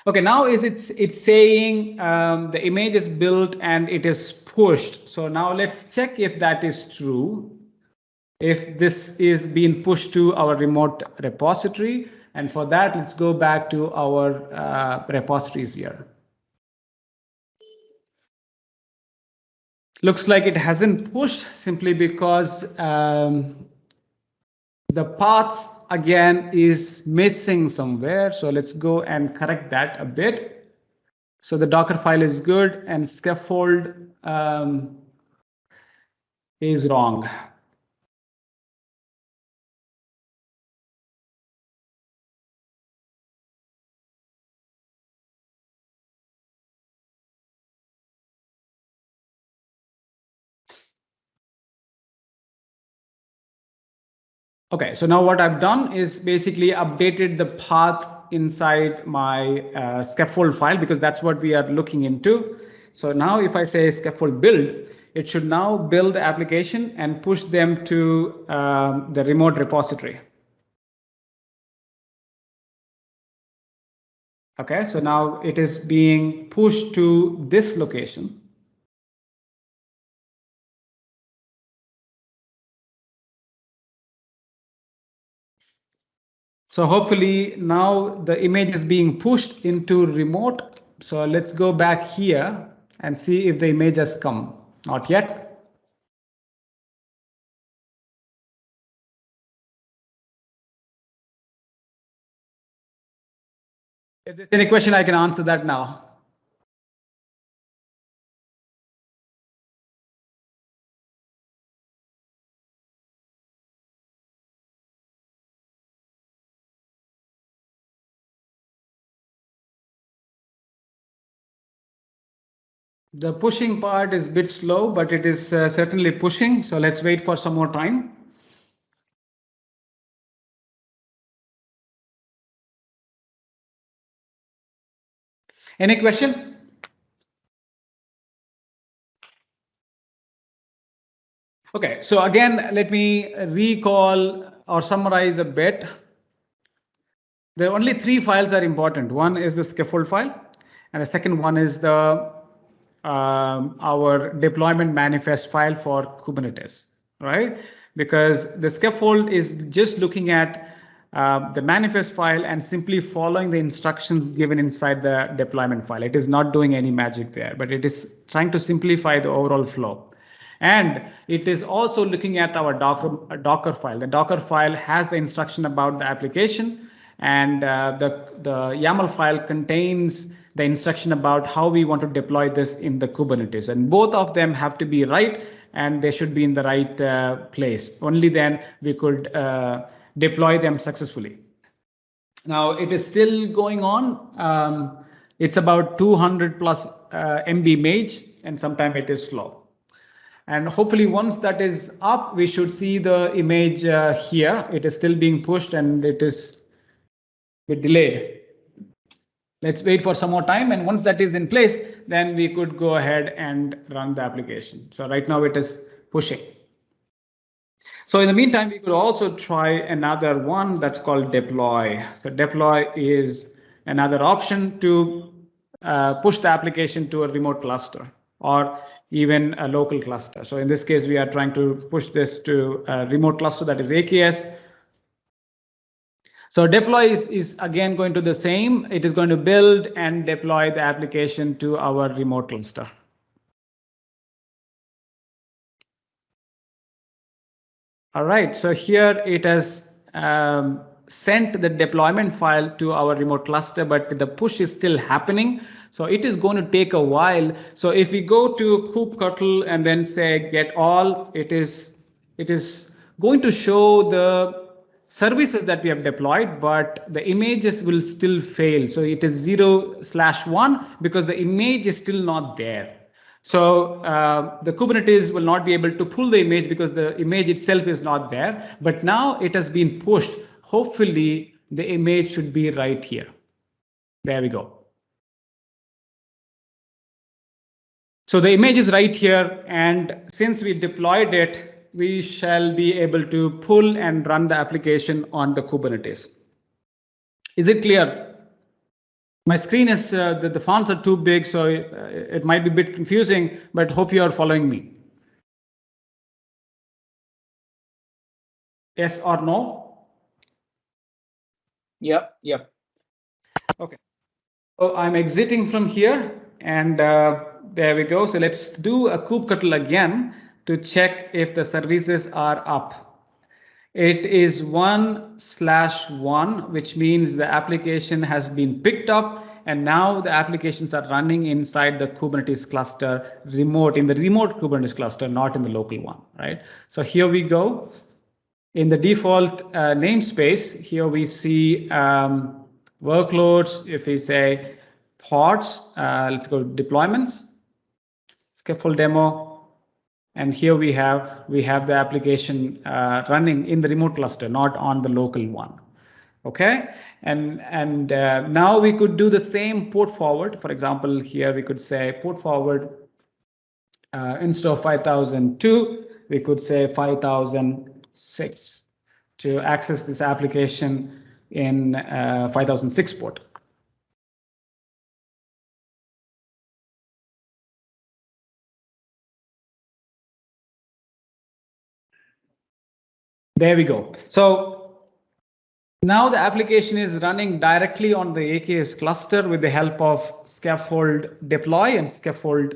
Okay, now it's saying the image is built and it is pushed. So now let's check if that is true. If this is being pushed to our remote repository, and for that, let's go back to our repositories here. Looks like it hasn't pushed simply because the paths again is missing somewhere. So let's go and correct that a bit. So the Docker file is good and scaffold is wrong. Okay, so now what I've done is basically updated the path inside my scaffold file, because that's what we are looking into. So now if I say scaffold build, it should now build the application and push them to the remote repository. Okay, so now it is being pushed to this location. So hopefully now the image is being pushed into remote. So let's go back here and see if the image has come. Not yet. If there's any question, I can answer that now. The pushing part is a bit slow, but it is certainly pushing. So let's wait for some more time. Any question? Okay, so again, let me recall or summarize a bit. There are only three files are important. One is the scaffold file, and the second one is the our deployment manifest file for Kubernetes, right? Because the scaffold is just looking at the manifest file and simply following the instructions given inside the deployment file. It is not doing any magic there, but it is trying to simplify the overall flow. And it is also looking at our Docker file. The Docker file has the instruction about the application, and the YAML file contains the instruction about how we want to deploy this in the Kubernetes. And both of them have to be right, and they should be in the right place. Only then we could deploy them successfully. Now it is still going on. It's about 200 plus MB image, and sometimes it is slow. And hopefully once that is up, we should see the image here. It is still being pushed and it is a bit delayed. Let's wait for some more time. And once that is in place, then we could go ahead and run the application. So right now it is pushing. So in the meantime, we could also try another one that's called deploy. So deploy is another option to push the application to a remote cluster or even a local cluster. So in this case, we are trying to push this to a remote cluster, that is AKS. So deploy is again going to the same. It is going to build and deploy the application to our remote cluster. All right, so here it has sent the deployment file to our remote cluster, but the push is still happening. So it is going to take a while. So if we go to kubectl and then say get all, it is going to show the services that we have deployed, but the images will still fail. So it is 0/1 because the image is still not there. So the Kubernetes will not be able to pull the image because the image itself is not there. But now it has been pushed. Hopefully the image should be right here. There we go. So the image is right here, and since we deployed it, we shall be able to pull and run the application on the Kubernetes. Is it clear? My screen is, the fonts are too big, so it might be a bit confusing, but hope you are following me. Yes or no? Yep. Okay. So I'm exiting from here, and there we go. So let's do a kubectl again to check if the services are up. It is 1/1, which means the application has been picked up, and now the applications are running inside the Kubernetes cluster remote, in the remote Kubernetes cluster, not in the local one, right? So here we go. In the default namespace, here we see workloads. If we say pods, let's go to deployments, Scaffold demo, and here we have the application running in the remote cluster, not on the local one. Okay, and now we could do the same port forward. For example, here we could say port forward instead of 5002, we could say 5006 to access this application in 5006 port. There we go. So now the application is running directly on the AKS cluster with the help of Scaffold deploy and Scaffold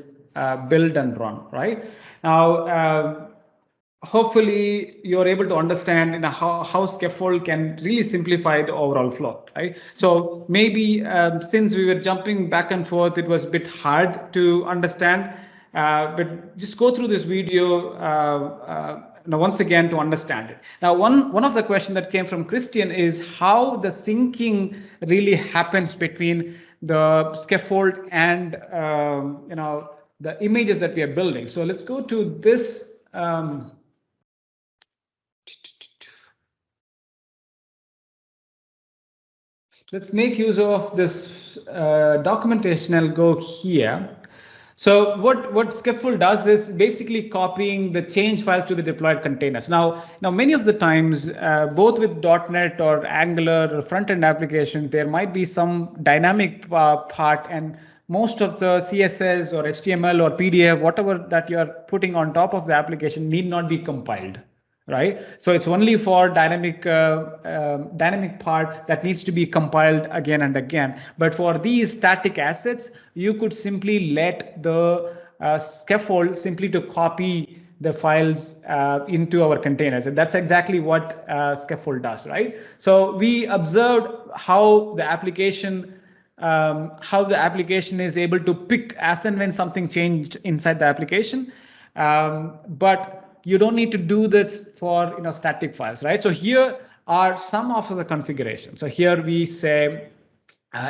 build and run, right? Now, hopefully you're able to understand how Scaffold can really simplify the overall flow, right? So maybe since we were jumping back and forth, it was a bit hard to understand, but just go through this video now once again to understand it. Now, one of the questions that came from Christian is how the syncing really happens between the Scaffold and the images that we are building. So let's go to this. Let's make use of this documentation. I'll go here. So what Scaffold does is basically copying the change files to the deployed containers. Now many of the times, both with .NET or Angular or front-end application, there might be some dynamic part, and most of the CSS or HTML or PDF, whatever that you're putting on top of the application, need not be compiled. Right, so it's only for dynamic part that needs to be compiled again and again. But for these static assets, you could simply let the scaffold simply to copy the files into our containers, and that's exactly what Scaffold does. Right, so we observed how the application is able to pick as and when something changed inside the application, but you don't need to do this for static files, right? So here are some of the configurations. So here we say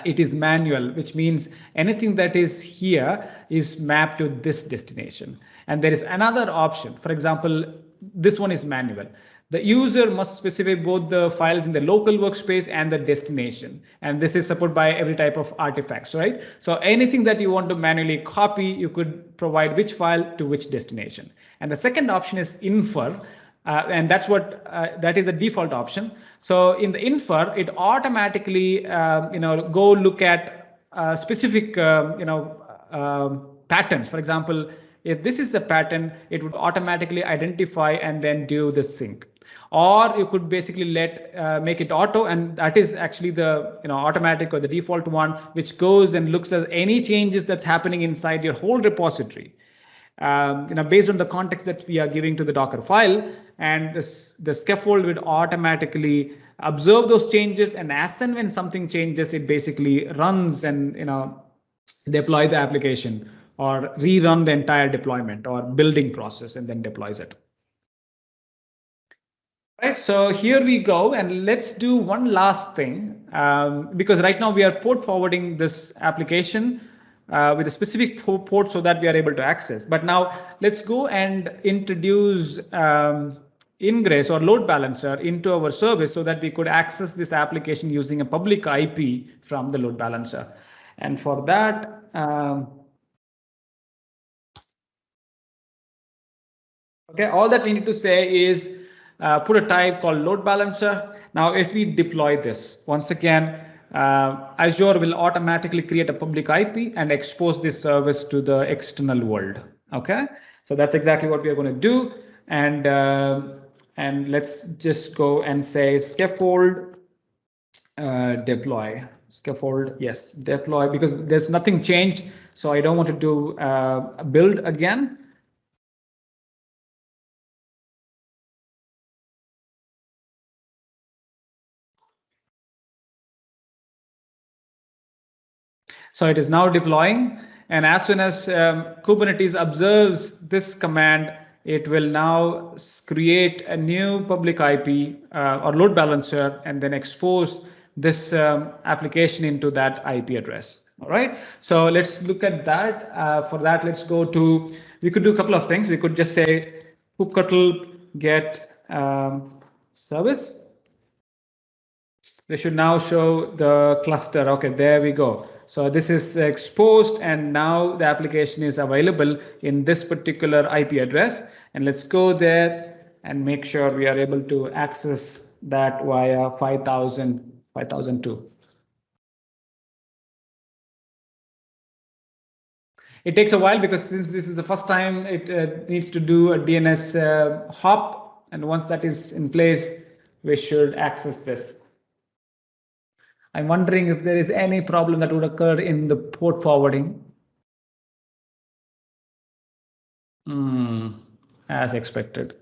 it is manual, which means anything that is here is mapped to this destination. And there is another option. For example, this one is manual. The user must specify both the files in the local workspace and the destination. And this is supported by every type of artifacts, right? So anything that you want to manually copy, you could provide which file to which destination. And the second option is infer, and that's what that is a default option. So in the infer, it automatically go look at specific patterns. For example, if this is the pattern, it would automatically identify and then do the sync. Or you could basically make it auto, and that is actually the automatic or the default one, which goes and looks at any changes that's happening inside your whole repository. Based on the context that we are giving to the Docker file, and the scaffold would automatically observe those changes, and as and when something changes, it basically runs and deploy the application or rerun the entire deployment or building process and then deploys it. Right, so here we go, and let's do one last thing, because right now we are port forwarding this application with a specific port so that we are able to access. But now let's go and introduce ingress or load balancer into our service so that we could access this application using a public IP from the load balancer. And for that, okay, all that we need to say is put a type called load balancer. Now, if we deploy this, once again, Azure will automatically create a public IP and expose this service to the external world. Okay, so that's exactly what we are going to do. And let's just go and say scaffold deploy. Scaffold, yes, deploy, because there's nothing changed. So I don't want to do a build again. So it is now deploying, and as soon as Kubernetes observes this command, it will now create a new public IP or load balancer and then expose this application into that IP address. All right, so let's look at that. For that, let's go to, we could do a couple of things. We could just say kubectl get service. They should now show the cluster. Okay, there we go. So this is exposed, and now the application is available in this particular IP address. And let's go there and make sure we are able to access that via 5002. It takes a while because since this is the first time, it needs to do a DNS hop. And once that is in place, we should access this. I'm wondering if there is any problem that would occur in the port forwarding. As expected.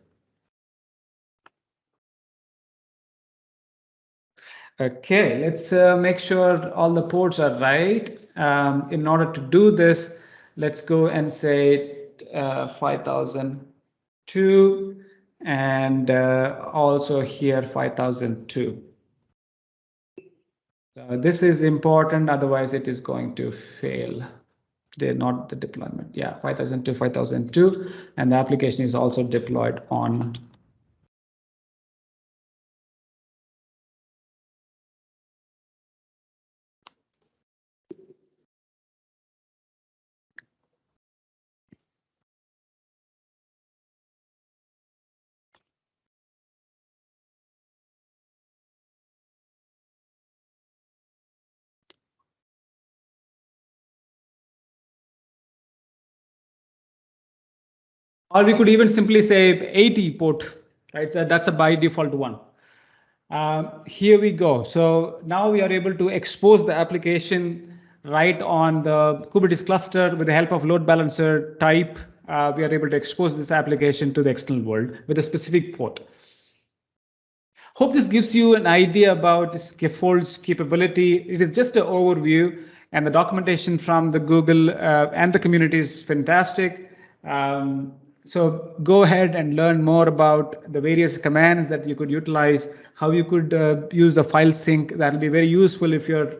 Okay, let's make sure all the ports are right. In order to do this, let's go and say 5002 and also here 5002. This is important, otherwise it is going to fail. They're not the deployment. Yeah, 5002, 5002, and the application is also deployed on. Or we could even simply say 80 port, right? That's a by default one. Here we go. So now we are able to expose the application right on the Kubernetes cluster with the help of load balancer type. We are able to expose this application to the external world with a specific port. Hope this gives you an idea about Scaffold's capability. It is just an overview, and the documentation from the Google and the community is fantastic. So go ahead and learn more about the various commands that you could utilize, how you could use the file sync. That'll be very useful if you're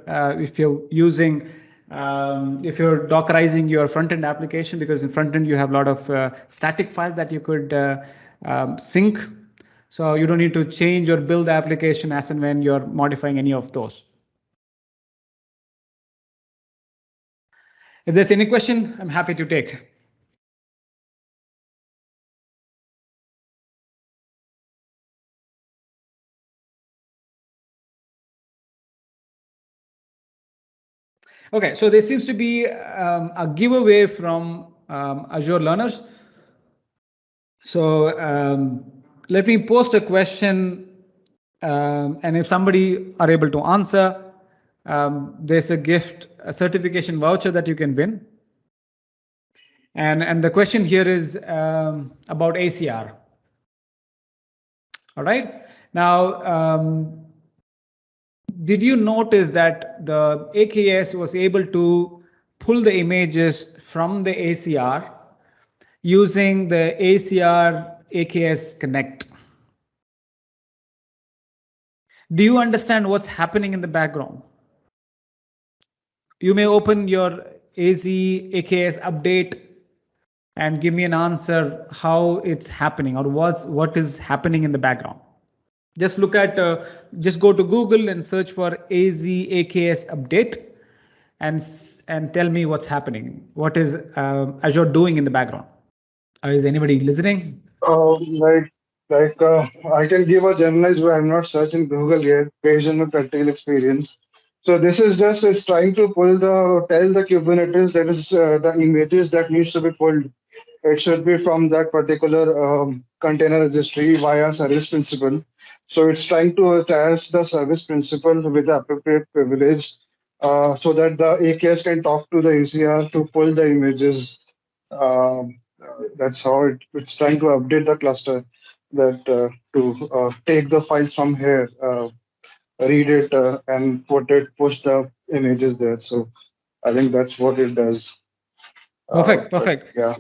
using if you're Dockerizing your front-end application, because in front-end you have a lot of static files that you could sync. So you don't need to change or build the application as and when you're modifying any of those. If there's any question, I'm happy to take. Okay, so there seems to be a giveaway from Azure learners. So let me post a question, and if somebody are able to answer, there's a gift, a certification voucher that you can win. And the question here is about ACR. All right. Now, did you notice that the AKS was able to pull the images from the ACR using the ACR AKS Connect? Do you understand what's happening in the background? You may open your AZ AKS update and give me an answer how it's happening or what is happening in the background. Just look at, just go to Google and search for AZ AKS update and tell me what's happening. What is Azure doing in the background? Is anybody listening? I can give a generalized way. I'm not searching Google yet based on my practical experience. So this is just it's trying to tell the Kubernetes that is the images that needs to be pulled. It should be from that particular container registry via service principal. So it's trying to attach the service principal with the appropriate privilege so that the AKS can talk to the ACR to pull the images. That's how it's trying to update the cluster that to take the files from here, read it and push the images there. So I think that's what it does. Perfect. Yeah.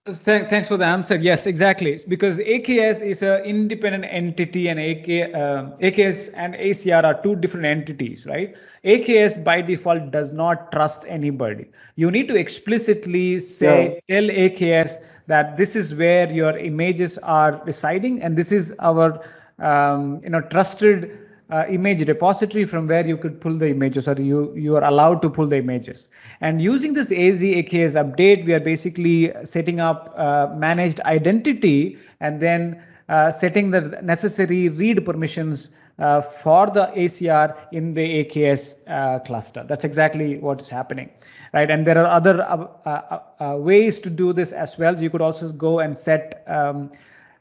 Thanks for the answer. Yes, exactly. Because AKS is an independent entity, and AKS and ACR are two different entities, right? AKS by default does not trust anybody. You need to explicitly say, tell AKS that this is where your images are residing, and this is our trusted image repository from where you could pull the images, or you are allowed to pull the images. And using this AZ AKS update, we are basically setting up managed identity and then setting the necessary read permissions for the ACR in the AKS cluster. That's exactly what is happening, right? And there are other ways to do this as well. You could also go and set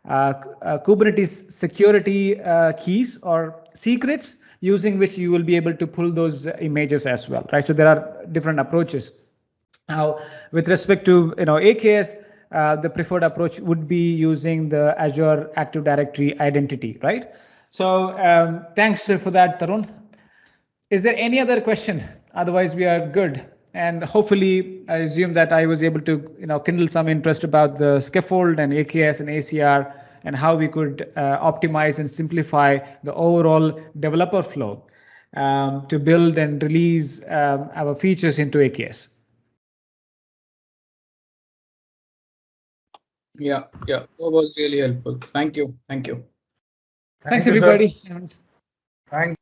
Kubernetes security keys or secrets using which you will be able to pull those images as well, right? So there are different approaches. Now, with respect to AKS, the preferred approach would be using the Azure Active Directory identity, right? So thanks for that, Tarun. Is there any other question? Otherwise, we are good. And hopefully, I assume that I was able to kindle some interest about the Scaffold and AKS and ACR and how we could optimize and simplify the overall developer flow to build and release our features into AKS. Yeah, that was really helpful. Thank you. Thanks, you, sir. everybody. And Thank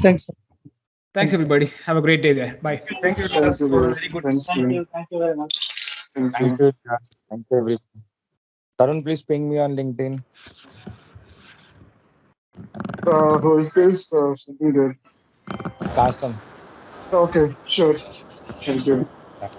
Thanks. thanks, everybody. Have a great day there. Bye. thank you, sir. Thank you, guys. Very good. Thanks, Thank man. you. Thank you very much. Thank Thank you. you. Sir. Thank you, everyone. Tarun, please ping me on LinkedIn. Who is this? Something good. Kasam. Okay, sure. Thank you. Yeah.